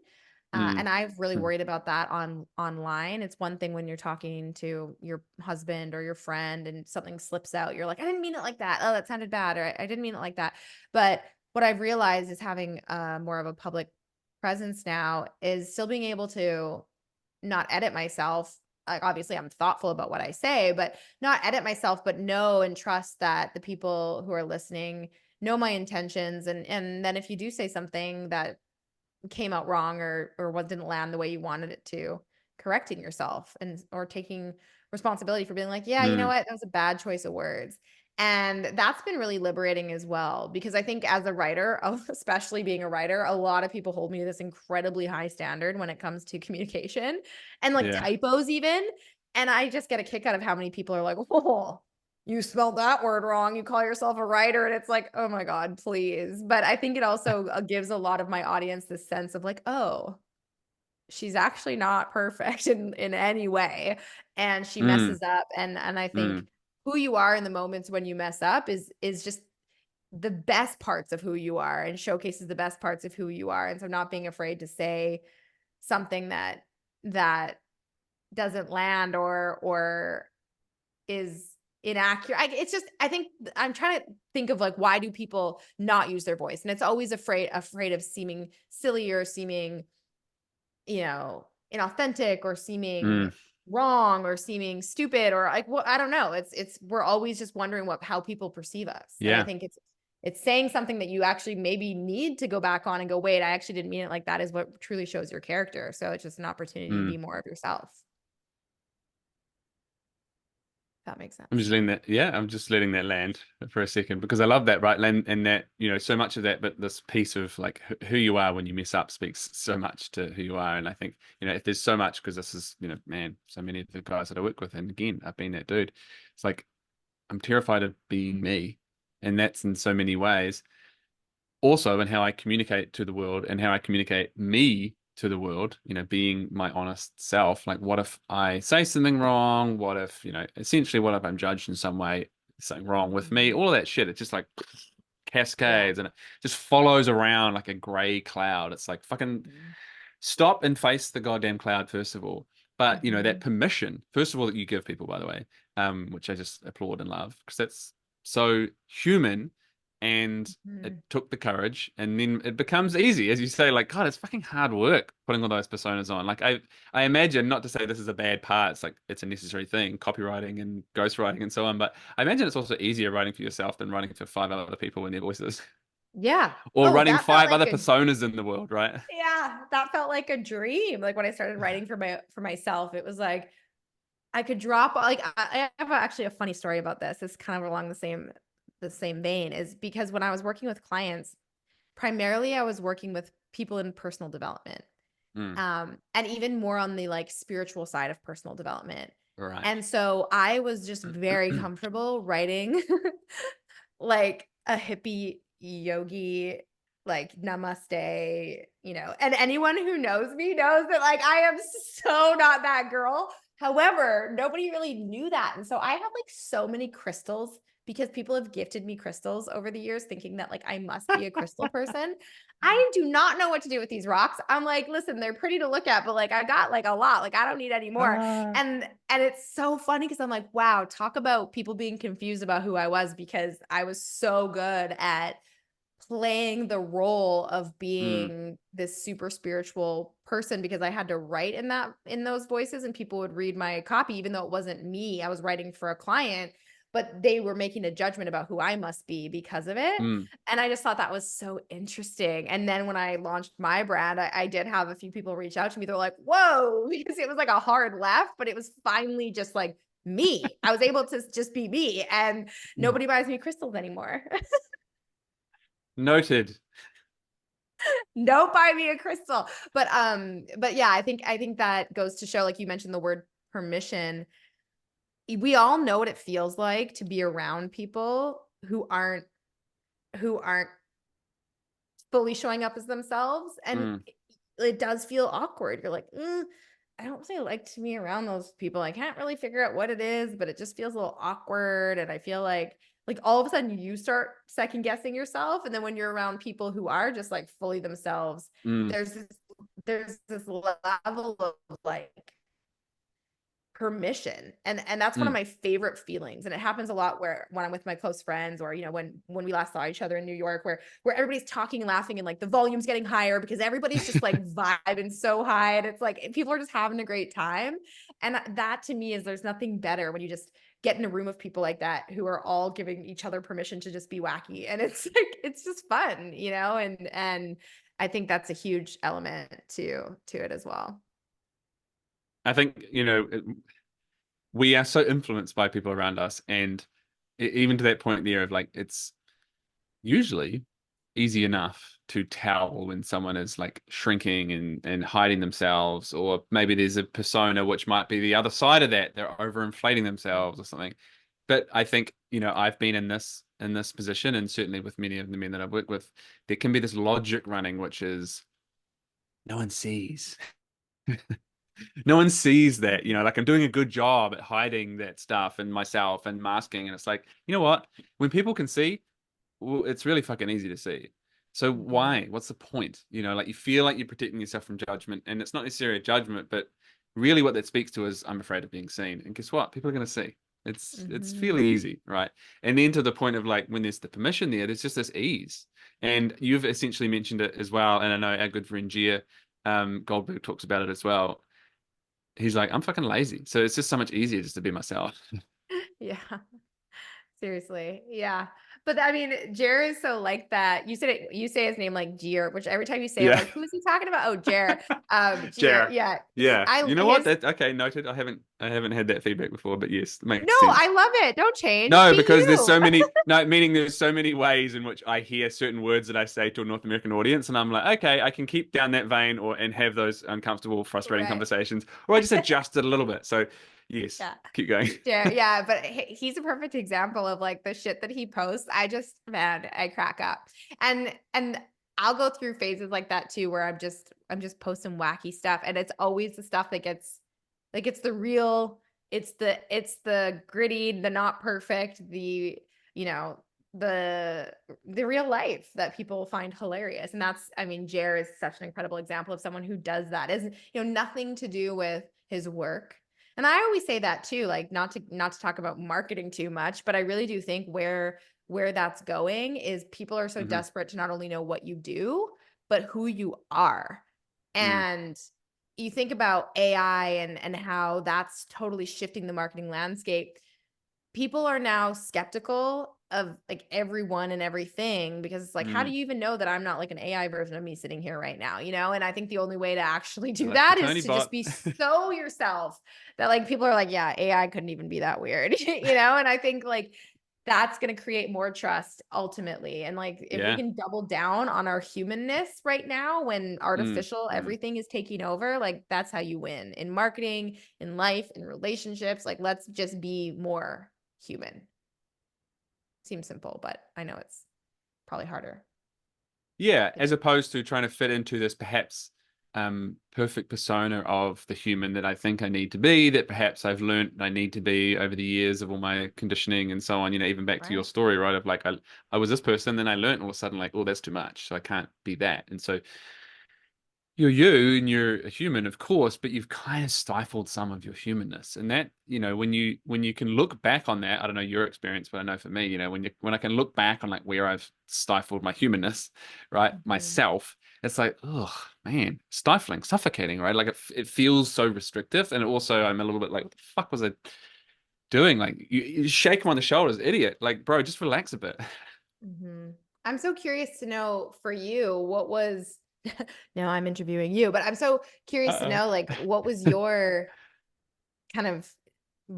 mm, And I've really mm. worried about that online. It's one thing when you're talking to your husband or your friend and something slips out. You're like, I didn't mean it like that. Oh, that sounded bad. Or I didn't mean it like that. But what I've realized is having more of a public presence now is still being able to not edit myself. Like obviously I'm thoughtful about what I say, but not edit myself, but know and trust that the people who are listening know my intentions. And then if you do say something that came out wrong or what didn't land the way you wanted it to, correcting yourself and or taking responsibility for being like, yeah, you know Mm, what, that was a bad choice of words. And that's been really liberating as well, because I think as a writer, especially being a writer, a lot of people hold me to this incredibly high standard when it comes to communication and like yeah. typos even. And I just get a kick out of how many people are like, oh, you spelled that word wrong. You call yourself a writer. And it's like, oh my God, please. But I think it also gives a lot of my audience this sense of like, oh, she's actually not perfect in any way. And she Mm, messes up. And I think mm, who you are in the moments when you mess up is just the best parts of who you are and showcases the best parts of who you are. And so not being afraid to say something that doesn't land or is inaccurate. It's just, I think I'm trying to think of like, why do people not use their voice? And it's always afraid of seeming silly or seeming, inauthentic or seeming mm. wrong or seeming stupid or like, well, I don't know. We're always just wondering how people perceive us. And I Yeah. think it's saying something that you actually maybe need to go back on and go, wait, I actually didn't mean it like that, is what truly shows your character. So it's just an opportunity to Mm. be more of yourself. If that makes I'm sense. just letting that, yeah, I'm just letting that land for a second because I love that, right? And that, so much of that, but this piece of like who you are when you mess up speaks so much to who you are. And I think, if there's so much, because this is, man, so many of the guys that I work with, and again, I've been that dude. It's like, I'm terrified of being me. And that's in so many ways. Also in how I communicate to the world and how I communicate me to the world, being my honest self. Like, what if I say something wrong? What if, essentially, what if I'm judged in some way, something wrong with me? Mhm. All of that shit. It just like Yeah. cascades and it just follows around like a gray cloud. It's like fucking Mhm. stop and face the goddamn cloud first of all. But that Mhm. permission, first of all, that you give people, by the way, which I just applaud and love, because that's so human, and it Mhm. took the courage, and then it becomes easy, as you say. Like, God, it's fucking hard work putting all those personas on. Like, I imagine, not to say this is a bad part, it's like it's a necessary thing, copywriting and ghostwriting and so on. But I imagine it's also easier writing for yourself than writing for five other people in their voices, Yeah. or Oh, running that felt five like other a personas in the world, right? yeah, that felt like a dream. Like when I started writing for myself, it was like I could drop like I have actually a funny story about this. It's kind of along the same vein is because when I was working with clients, primarily I was working with people in personal development. Mm, And even more on the like spiritual side of personal development. right. And so I was just very comfortable writing like a hippie yogi, like namaste, and anyone who knows me knows that like I am so not that girl. However, nobody really knew that. And so I have like so many crystals because people have gifted me crystals over the years thinking that like I must be a crystal person. I do not know what to do with these rocks. I'm like, listen, they're pretty to look at, but like I got like a lot. Like I don't need any more. Ah. And it's so funny because I'm like, wow, talk about people being confused about who I was because I was so good at playing the role of Mm, being this super spiritual person because I had to write in those voices and people would read my copy even though it wasn't me. I was writing for a client, but they were making a judgment about who I must be because of it. mm. And I just thought that was so interesting. And then when I launched my brand, I did have a few people reach out to me. They're like, whoa, because it was like a hard left, but it was finally just like me. I was able to just be me and nobody buys me crystals anymore. Noted. Don't buy me a crystal. But yeah, I think that goes to show, like you mentioned the word permission. We all know what it feels like to be around people who aren't fully showing up as themselves. And Mm, it does feel awkward. You're like, I don't really like to be around those people. I can't really figure out what it is, but it just feels a little awkward. And I feel like all of a sudden you start second guessing yourself. And then when you're around people who are just like fully themselves, mm, there's this there's this level of like permission, and that's one of mm, my favorite feelings, and it happens a lot where when I'm with my close friends or when we last saw each other in New York where everybody's talking and laughing and like the volume's getting higher because everybody's just like vibing so high and it's like people are just having a great time. And that to me is there's nothing better when you just get in a room of people like that who are all giving each other permission to just be wacky, and it's like it's just fun, and I think that's a huge element to it as well. I think, we are so influenced by people around us, and even to that point there of like, it's usually easy enough to tell when someone is like shrinking and hiding themselves, or maybe there's a persona which might be the other side of that. They're overinflating themselves or something. But I think, I've been in this position, and certainly with many of the men that I've worked with, there can be this logic running, which is no one sees. No one sees that, like I'm doing a good job at hiding that stuff and myself and masking. And it's like, you know what? When people can see, well, it's really fucking easy to see. So Mhm. why? What's the point? Like you feel like you're protecting yourself from judgment, and it's not necessarily a judgment, but really what that speaks to is I'm afraid of being seen. And guess what? People are going to see. It's Mhm. fairly easy, right? And then to the point of like when there's the permission there, there's just this ease. And you've essentially mentioned it as well. And I know our good friend Gia Goldberg talks about it as well. He's like, I'm fucking lazy. So it's just so much easier just to be myself. Yeah. Seriously. Yeah. But I mean, Jer is so like that. You said it, you say his name like Jer, which every time you say, I'm Yeah. like, who is he talking about? Oh, Jer. Jer. Jar. Yeah. Yeah. You know what? His, That okay, noted. I haven't had that feedback before, but yes, no, makes sense. I love it. Don't change. No, Be because there's you. so many, no, meaning there's so many ways in which I hear certain words that I say to a North American audience, and I'm like, okay, I can keep down that vein or and have those uncomfortable, frustrating Right. conversations, or I just adjust it a little bit. So, yes, Yeah. keep going. Jer, yeah, but he's a perfect example of like the shit that he posts. I just, man, I crack up. And I'll go through phases like that too, where I'm just posting wacky stuff. And it's always the stuff that gets like it's the real, it's the gritty, the not perfect, you know, the real life that people find hilarious. And that's, I mean, Jer is such an incredible example of someone who does that. Is, nothing to do with his work. And I always say that too, like not to talk about marketing too much, but I really do think where that's going is people are so Hmm. desperate to not only know what you do, but who you are. Mm, And you think about AI and how that's totally shifting the marketing landscape. People are now skeptical of like everyone and everything because it's like, how do mm. you even know that I'm not like an AI version of me sitting here right now? And I think the only way to actually I do like that is Cattoni to just bot. be so yourself that like people are like, yeah, AI couldn't even be that weird, And I think like that's going to create more trust ultimately. And like if we Yeah. can double down on our humanness right now when Mm, artificial mm. everything is taking over, like that's how you win in marketing, in life, in relationships. Like let's just be more human. Seems simple, but I know it's probably harder. Yeah, But as opposed to trying to fit into this perhaps perfect persona of the human that I think I need to be, that perhaps I've learned I need to be over the years of all my conditioning and so on. Even back to your right. story, right? Of like I was this person, then I learned all of a sudden like, oh, that's too much, so I can't be that. And so you're you and you're a human, of course, but you've kind of stifled some of your humanness. And that, when you can look back on that, I don't know your experience, but I know for me, when I can look back on like where I've stifled my humanness, right, Mhm. myself, it's like, oh man, stifling, suffocating, right? Like it feels so restrictive, and also I'm a little bit like, what the fuck was I doing? Like you shake him on the shoulders, idiot. Like, bro, just relax a bit. Mhm. I'm so curious to know for you, what was now I'm interviewing you, but I'm so curious to Uh-oh. know like what was your kind of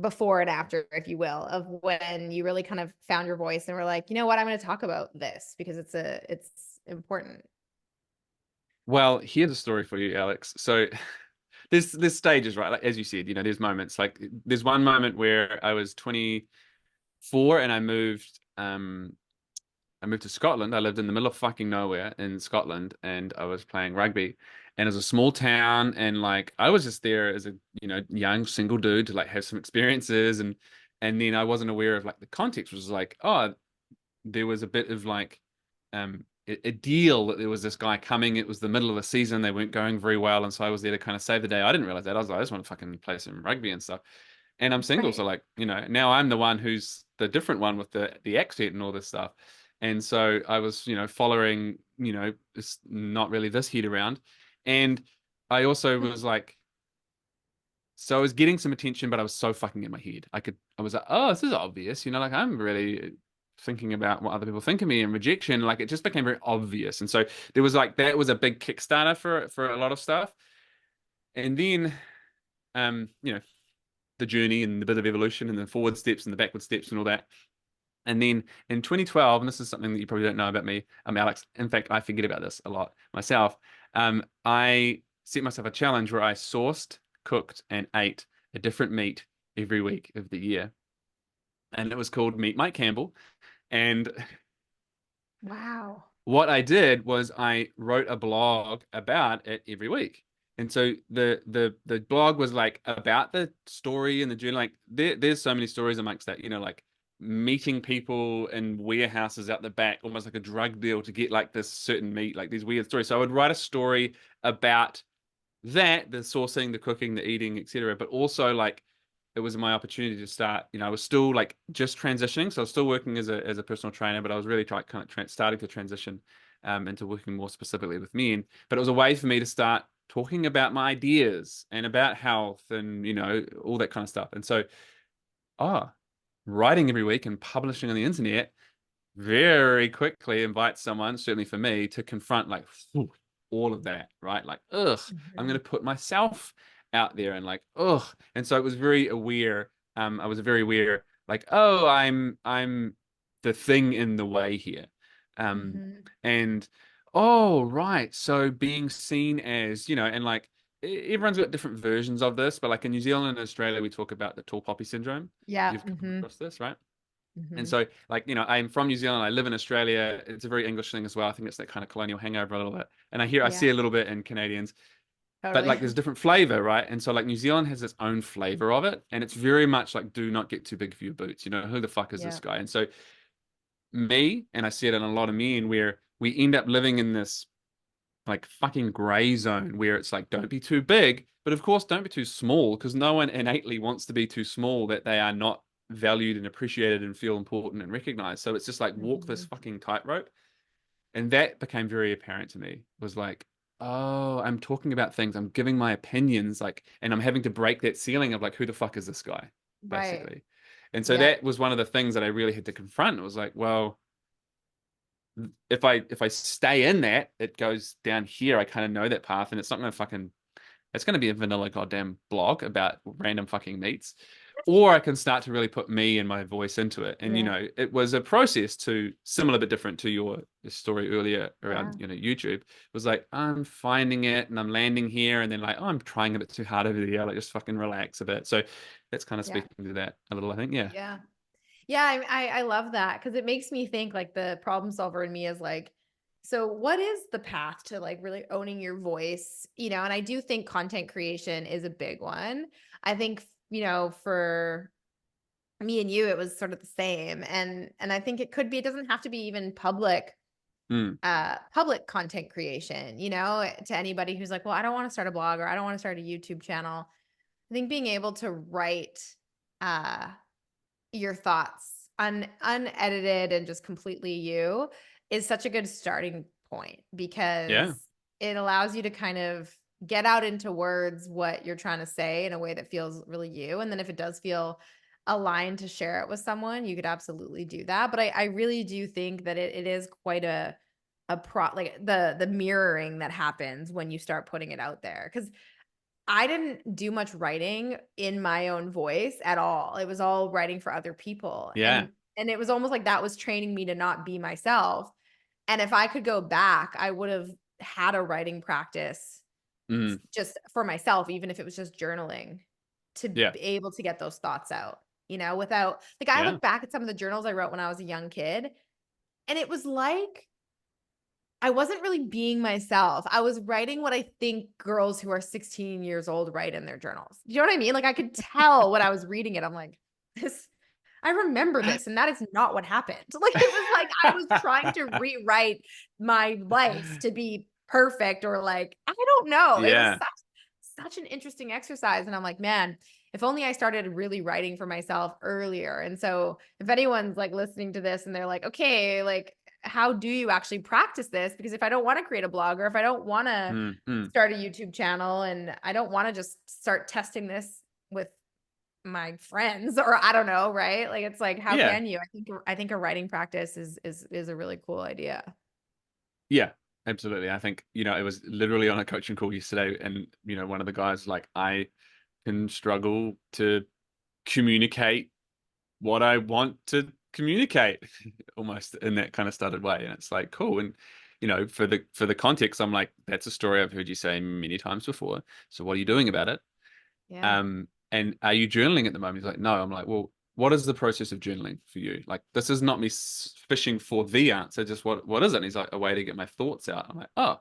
before and after, if you will, of when you really kind of found your voice and were like, you know what, I'm going to talk about this because it's important. Well, here's a story for you, Alex. So there's stages, right? Like as you said, there's moments. Like there's one moment where I was 24 and I moved to Scotland. I lived in the middle of fucking nowhere in Scotland and I was playing rugby. And it was a small town and like I was just there as a, young single dude to like have some experiences and then I wasn't aware of like the context, which was like, oh, there was a bit of like a deal that there was this guy coming. It was the middle of the season. They weren't going very well. And so I was there to kind of save the day. I didn't realize that. I was like, I just want to fucking play some rugby and stuff. And I'm single. So Right. like, now I'm the one who's the different one with the accent and all this stuff. And so I was, following, it's not really this heat around. And I also was like, so I was getting some attention, but I was so fucking in my head. I was like, oh, this is obvious. Like I'm really thinking about what other people think of me and rejection. Like it just became very obvious. And so there was like, that was a big Kickstarter for a lot of stuff. And then, the journey and the bit of evolution and the forward steps and the backward steps and all that. And then in 2012, and this is something that you probably don't know about me, Alex. In fact, I forget about this a lot myself. I set myself a challenge where I sourced, cooked, and ate a different meat every week of the year, and it was called Meet Mike Campbell. And Wow. what I did was I wrote a blog about it every week. And so the blog was like about the story and the journey. Like there's so many stories amongst that, like meeting people in warehouses out the back, almost like a drug deal to get like this certain meat, like these weird stories. So I would write a story about that, the sourcing, the cooking, the eating, etc. But also like it was my opportunity to start. I was still like just transitioning, so I was still working as a personal trainer, but I was really kind of starting to transition into working more specifically with men. But it was a way for me to start talking about my ideas and about health and all that kind of stuff. And so, writing every week and publishing on the internet very quickly invite someone, certainly for me, to confront like whew, all of that, right? Like, ugh, I'm Mhm. gonna put myself out there and like, ugh. And so it was very aware. I was very aware, like, oh, I'm the thing in the way here. Um, Mhm. and oh, right. So being seen as, and like everyone's got different versions of this, but like in New Zealand and Australia, we talk about the tall poppy syndrome. Yeah. You've come Mhm. across this, right? And Mhm. so, like, I'm from New Zealand. I live in Australia. It's a very English thing as well. I think it's that kind of colonial hangover a little bit. And I Yeah. see a little bit in Canadians, but Totally. like, there's different flavor, right? And so, like, New Zealand has its own flavor of it, and it's very much like, do not get too big for your boots. Who the fuck is this Yeah. guy? And so, and I see it in a lot of men where we end up living in this like fucking gray zone where it's like, don't be too big, but of course, don't be too small because no one innately wants to be too small that they are not valued and appreciated and feel important and recognized. So it's just like walk this Mhm. fucking tightrope. And that became very apparent to me was like, oh, I'm talking about things, I'm giving my opinions, like, and I'm having to break that ceiling of like, who the fuck is this guy, Right. basically. And so Yep. that was one of the things that I really had to confront. It was like, well, if I stay in that, it goes down here. I kind of know that path, and it's not going to fucking. It's going to be a vanilla goddamn blog about random fucking meats, or I can start to really put me and my voice into it. And Yeah. it was a process to similar but different to your story earlier around Yeah. YouTube. It was like I'm finding it and I'm landing here, and then like, oh, I'm trying a bit too hard over there. Like just fucking relax a bit. So that's kind of Yeah. speaking to that a little. I think, yeah. Yeah. Yeah, I love that because it makes me think like the problem solver in me is like, so what is the path to like really owning your voice? And I do think content creation is a big one. I think, for me and you, it was sort of the same. And I think it doesn't have to be even Mm, public content creation, to anybody who's like, well, I don't want to start a blog or I don't want to start a YouTube channel. I think being able to write uh your thoughts unedited and just completely you is such a good starting point because yeah. it allows you to kind of get out into words what you're trying to say in a way that feels really you. And then if it does feel aligned to share it with someone, you could absolutely do that. But I really do think that it is quite like the mirroring that happens when you start putting it out there. Because I didn't do much writing in my own voice at all. It was all writing for other people. Yeah. And it was almost like that was training me to not be myself. And if I could go back, I would have had a writing practice Mm, just for myself, even if it was just journaling to yeah. be able to get those thoughts out, without like I Yeah. look back at some of the journals I wrote when I was a young kid, and it was like I wasn't really being myself. I was writing what I think girls who are 16 years old write in their journals. You know what I mean? Like I could tell when I was reading it, I'm like, this, I remember this, and that is not what happened. Like it was like I was trying to rewrite my life to be perfect, or like, I don't know. It was Yeah. such an interesting exercise. And I'm like, man, if only I started really writing for myself earlier. And so if anyone's like listening to this and they're like, okay, like how do you actually practice this? Because if I don't want to create a blog or if I don't want to Mm, mm. start a YouTube channel and I don't want to just start testing this with my friends or I don't know, right? Like it's like how Yeah. can you? I think a writing practice is a really cool idea. Yeah. Absolutely. I think, it was literally on a coaching call yesterday, and, one of the guys, like, I can struggle to communicate what I want to communicate almost in that kind of started way. And it's like, cool. And, for the context, I'm like, that's a story I've heard you say many times before. So what are you doing about it? Yeah. And are you journaling at the moment? He's like, no. I'm like, well, what is the process of journaling for you? Like, this is not me fishing for the answer. Just what is it? And he's like, a way to get my thoughts out. I'm like, oh,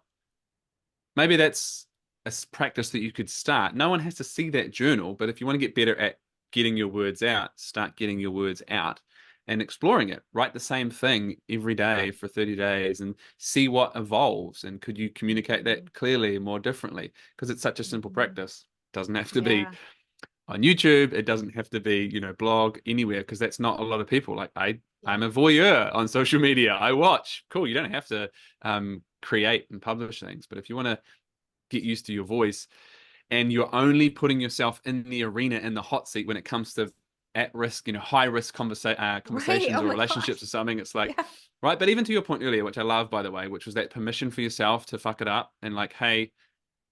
maybe that's a practice that you could start. No one has to see that journal, but if you want to get better at getting your words out, start getting your words out and exploring it. Write the same thing every day for 30 days and see what evolves. And could you communicate Mhm. that clearly, more differently? Because it's such a simple Mhm. practice. Doesn't have to be Yeah. on YouTube. It doesn't have to be, blog anywhere, because that's not a lot of people. Like I'm Yeah. a voyeur on social media. I watch. Cool. You don't have to create and publish things, but if you want to get used to your voice and you're only putting yourself in the arena in the hot seat when it comes to at risk, high risk Right. conversations Oh or my relationships gosh. or something, it's like, Yeah. right. But even to your point earlier, which I love, by the way, which was that permission for yourself to fuck it up and like, hey,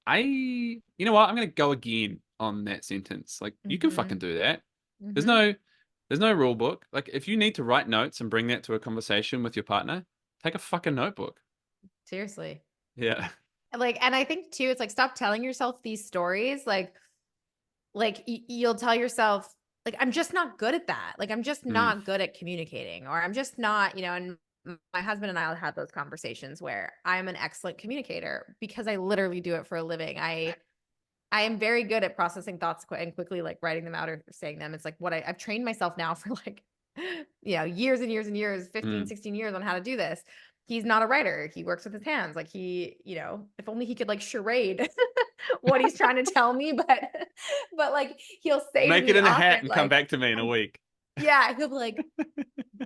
you know what? I'm going to go again on that sentence. Like, you can fucking Mhm. do that. There's Mhm. no, there's no rule book. Like, if you need to write notes and bring that to a conversation with your partner, take a fucking notebook. Seriously. Yeah. Like, and I think too, it's like stop telling yourself these stories. Like you'll tell yourself, like, I'm just not good at that. Like, I'm just Mm, not good at communicating, or I'm just not, and my husband and I will have those conversations where I'm an excellent communicator because I literally do it for a living. I am very good at processing thoughts and quickly like writing them out or saying them. It's like what I've trained myself now for like, years and years and years, 15, mm. 16 years on how to do this. He's not a writer. He works with his hands. Like if only he could like charade what he's trying to tell me, but like he'll say to Make it me in a often, hat and come like, back to me in a week. yeah, he'll be like,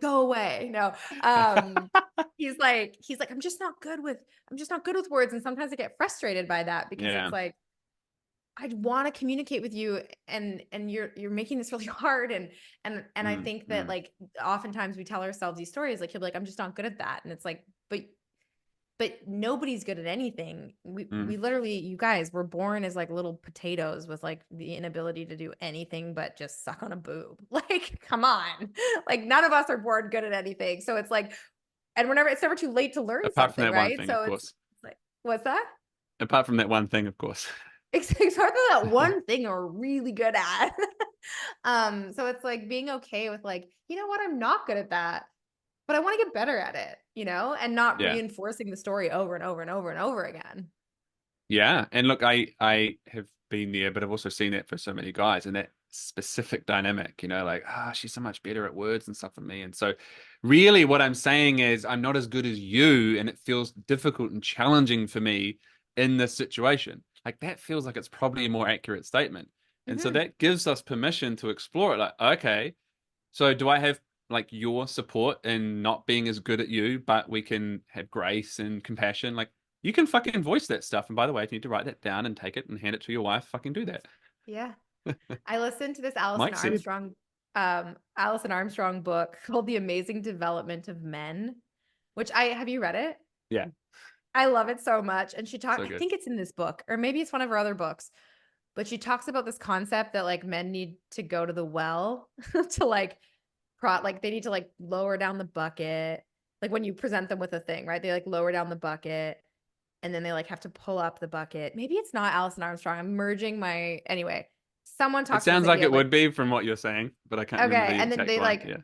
go away. No. He's like, I'm just not good with words. And sometimes I get frustrated by that because it's Yeah. like, I want to communicate with you and you're making this really hard and I Mm, think that mm, like oftentimes we tell ourselves these stories like he'll be like I'm just not good at that and it's like but nobody's good at anything. mm. We literally you guys were born as like little potatoes with like the inability to do anything but just suck on a boob. Like come on. Like none of us are born good at anything. So it's like and it's never too late to learn Apart from something, that one right? thing, of So it's course. like what's that? Apart from that one thing, of course. It's hard to that one thing we're really good at. So it's like being okay with like, you know what, I'm not good at that, but I want to get better at it, and not Yeah. reinforcing the story over and over and over and over again. Yeah. And look, I have been there, but I've also seen that for so many guys and that specific dynamic, like, she's so much better at words and stuff than me. And so really what I'm saying is I'm not as good as you, and it feels difficult and challenging for me in this situation. Like that feels like it's probably a more accurate statement. And so Hmm. that gives us permission to explore it. Like, okay, so do I have like your support in not being as good at you, but we can have grace and compassion? Like you can fucking voice that stuff. And by the way, if you need to write that down and take it and hand it to your wife, fucking do that. Yeah. I listened to this Mike said, Allison Armstrong book called The Amazing Development of Men, which I have you read it? yeah, I love it so much. And so I good. think it's in this book, or maybe it's one of her other books, but she talks about this concept that like men need to go to the well to like like they need to like lower down the bucket. Like when you present them with a thing, right? They like lower down the bucket and then they like have to pull up the bucket. Maybe it's not Alison Armstrong. I'm merging my anyway. Someone It talks about this sounds like idea it of like would be from what you're saying, but I can't remember okay, the and then exact they line.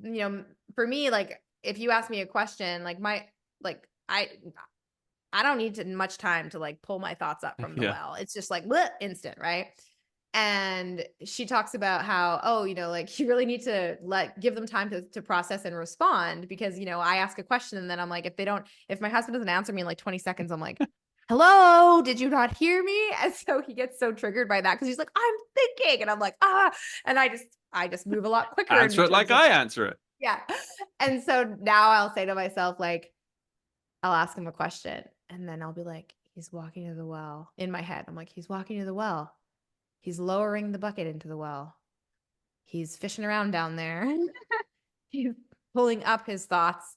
like Yeah. for me like if you ask me a question like my like I don't need much time to like pull my thoughts up from the Yeah. well. It's just like bleh, instant, right? And she talks about how, oh, like you really need to give them time to process and respond because, I ask a question and then I'm like, if my husband doesn't answer me in like 20 seconds, I'm like, hello, did you not hear me? And so he gets so triggered by that because he's like, I'm thinking. And I'm like, and I just move a lot quicker Answer in it like terms of, I answer it. yeah. And so now I'll say to myself, like, I'll ask him a question and then I'll be like, he's walking to the well in my head. I'm like, he's walking to the well. He's lowering the bucket into the well. He's fishing around down there. He's pulling up his thoughts.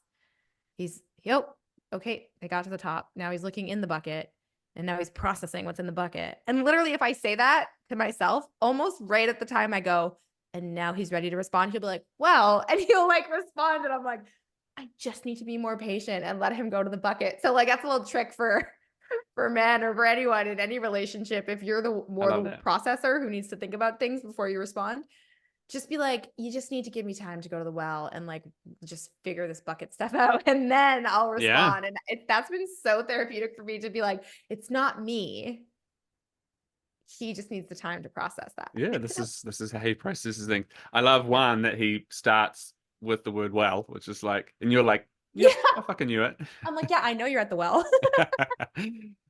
Yep, okay, they got to the top. Now he's looking in the bucket and now he's processing what's in the bucket. And literally, if I say that to myself, almost right at the time I go, and now he's ready to respond, he'll be like, well, and he'll like respond. And I'm like, I just need to be more patient and let him go to the bucket. So, like, that's a little trick for men or for anyone in any relationship. If you're the I more love the that. processor who needs to think about things before you respond, just be like, you just need to give me time to go to the well and like just figure this bucket stuff out and then I'll Yeah. respond. And that's been so therapeutic for me to be like, it's not me. He just needs the time to process that. Yeah, this is how he processes things. I love Yeah. one that he starts with the word well, which is like, and you're like, Yeah. yep, I fucking knew it. I'm like, yeah, I know you're at the well.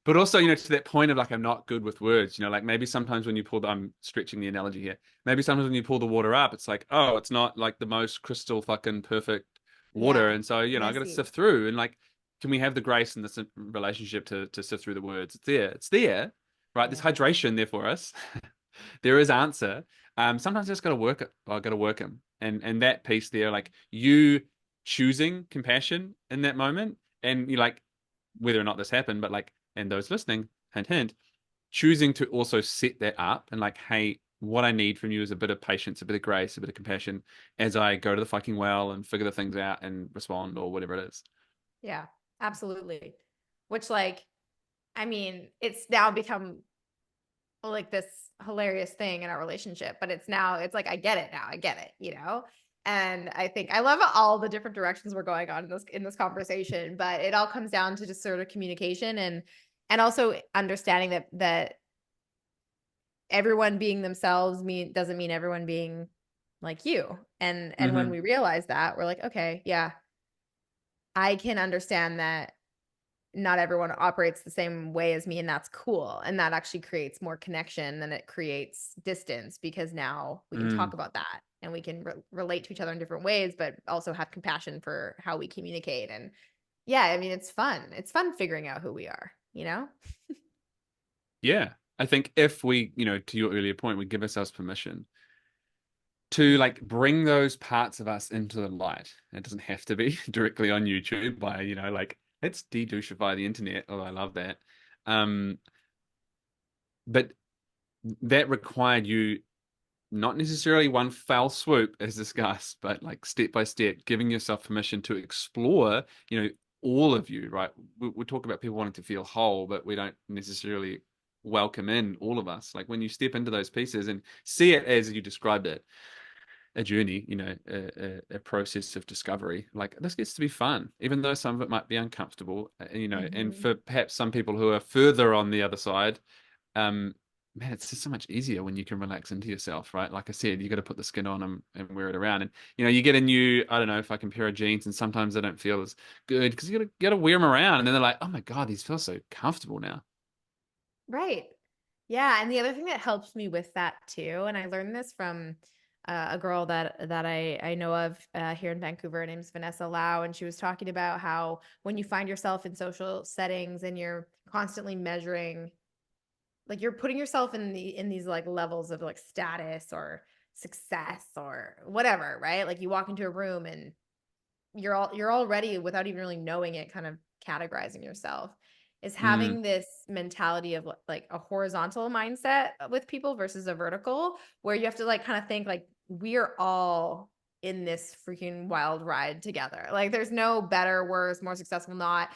But also, to that point of like, I'm not good with words, like maybe sometimes when you pull I'm stretching the analogy here. Maybe sometimes when you pull the water up, it's like, oh, it's not like the most crystal fucking perfect water. Yeah. And so, I got to Messy. sift through and like, can we have the grace in this relationship to sift through the words? It's there. It's there, right? There's Yeah. hydration there for us. There is answer. Sometimes I just got to work it. I got to work him, and that piece there, like you choosing compassion in that moment, and you like whether or not this happened, but like, and those listening, hint, hint, choosing to also set that up and like, hey, what I need from you is a bit of patience, a bit of grace, a bit of compassion as I go to the fucking well and figure the things out and respond or whatever it is. Yeah, absolutely. Which like, I mean, it's now become like this hilarious thing in our relationship, but it's like I get it now. I get it, you know? And I think I love all the different directions we're going on in this conversation, but it all comes down to just sort of communication and also understanding that everyone being themselves doesn't mean everyone being like you. And when Mm-hmm. we realize that, we're like, okay, yeah, I can understand that not everyone operates the same way as me, and that's cool. And that actually creates more connection than it creates distance, because now we can Mm. talk about that and we can relate to each other in different ways, but also have compassion for how we communicate. And yeah, I mean, it's fun figuring out who we are, you know? Yeah. I think if we, to your earlier point, we give ourselves permission to like bring those parts of us into the light. It doesn't have to be directly on YouTube by, like let's de-douchify the internet. Oh, I love that. Um, but that required you not necessarily one fell swoop as discussed, but like step by step, giving yourself permission to explore, all of you, right? We talk about people wanting to feel whole, but we don't necessarily welcome in all of us. Like when you step into those pieces and see it as you described it, a journey, a process of discovery. Like this gets to be fun, even though some of it might be uncomfortable, and Mm-hmm. for perhaps some people who are further on the other side, um, man, it's just so much easier when you can relax into yourself, right? Like I said, you got to put the skin on and wear it around. And you get a new, I don't know, if I compare a jeans, and sometimes they don't feel as good because you got to wear them around, and then they're like, oh my God, these feel so comfortable now. Right. Yeah, and the other thing that helps me with that too, and I learned this from a girl that I know of here in Vancouver. Her name's Vanessa Lau, and she was talking about how when you find yourself in social settings and you're constantly measuring, like you're putting yourself in these like levels of like status or success or whatever, right? Like you walk into a room and you're already, without even really knowing it, kind of categorizing yourself, is Mm, having this mentality of like a horizontal mindset with people versus a vertical, where you have to like kind of think like we're all in this freaking wild ride together. Like there's no better, worse, more successful, not.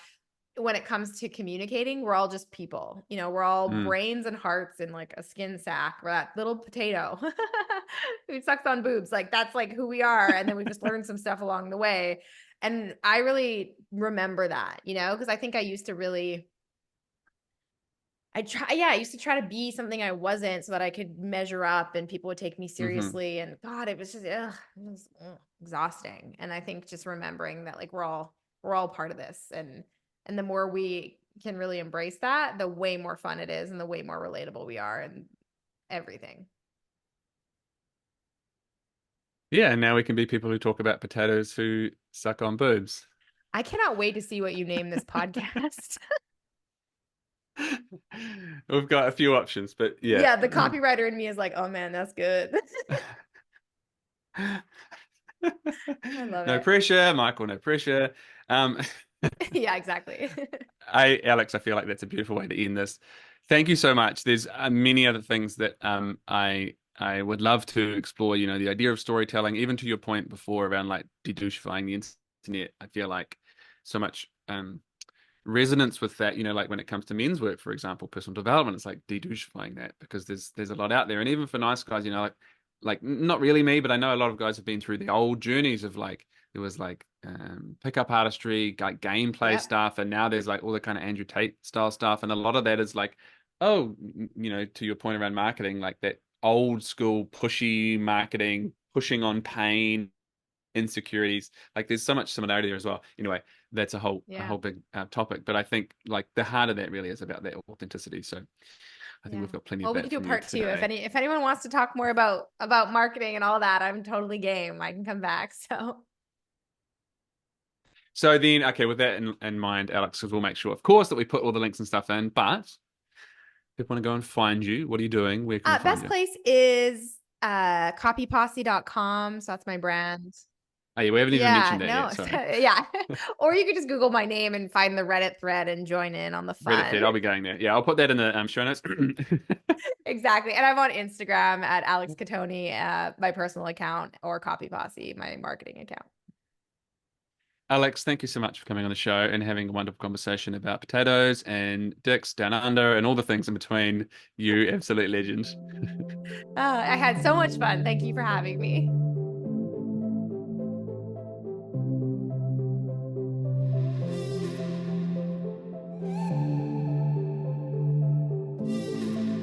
When it comes to communicating, we're all just people. You know, we're all mm. brains and hearts in like a skin sack, or that little potato who sucks on boobs. Like that's like who we are. And then we just learned some stuff along the way. And I really remember that, because I think I used to really I used to try to be something I wasn't so that I could measure up and people would take me Hmm. seriously. And God, it was just exhausting. And I think just remembering that like we're all part of this, and the more we can really embrace that, the way more fun it is and the way more relatable we are and everything. Yeah, and now we can be people who talk about potatoes who suck on boobs. I cannot wait to see what you name this podcast. We've got a few options, but yeah. Yeah, the copywriter in me is like, oh man, that's good. I love No it. pressure, Michael, no pressure. Um, Yeah, exactly. Alex, I feel like that's a beautiful way to end this. Thank you so much. There's many other things that I would love to explore. The idea of storytelling, even to your point before around like dedouchifying the internet. I feel like so much resonance with that. Like when it comes to men's work, for example, personal development, it's like dedouchifying that because there's a lot out there, and even for nice guys, like not really me, but I know a lot of guys have been through the old journeys of like there was like pickup artistry, like gameplay Yep. stuff, and now there's like all the kind of Andrew Tate style stuff, and a lot of that is like, oh, to your point around marketing, like that old school pushy marketing, pushing on pain, insecurities. Like there's so much similarity there as well. Anyway, that's a Yeah. whole big topic, but I think like the heart of that really is about that authenticity. So I think Yeah. we've got plenty of Well, we that could do a from you part two. If today. anyone wants to talk more about marketing and all that, I'm totally game. I can come back. So So then, okay, with that in mind, Alex, because we'll make sure, of course, that we put all the links and stuff in. But if people want to go and find you, what are you doing? Where can they find best you? place is Copyposse.com. So that's my brand. Oh, yeah, we haven't even Yeah, mentioned that no, yet. Sorry. yeah. Or you could just Google my name and find the Reddit thread and join in on the Reddit thread. fun. I'll be going there. Yeah, I'll put that in the show notes. Exactly. And I'm on Instagram at Alex Cattoni, my personal account, or Copy Posse, my marketing account. Alex, thank you so much for coming on the show and having a wonderful conversation about potatoes and dicks down under and all the things in between. You absolute legend. I had so much fun. Thank you for having me.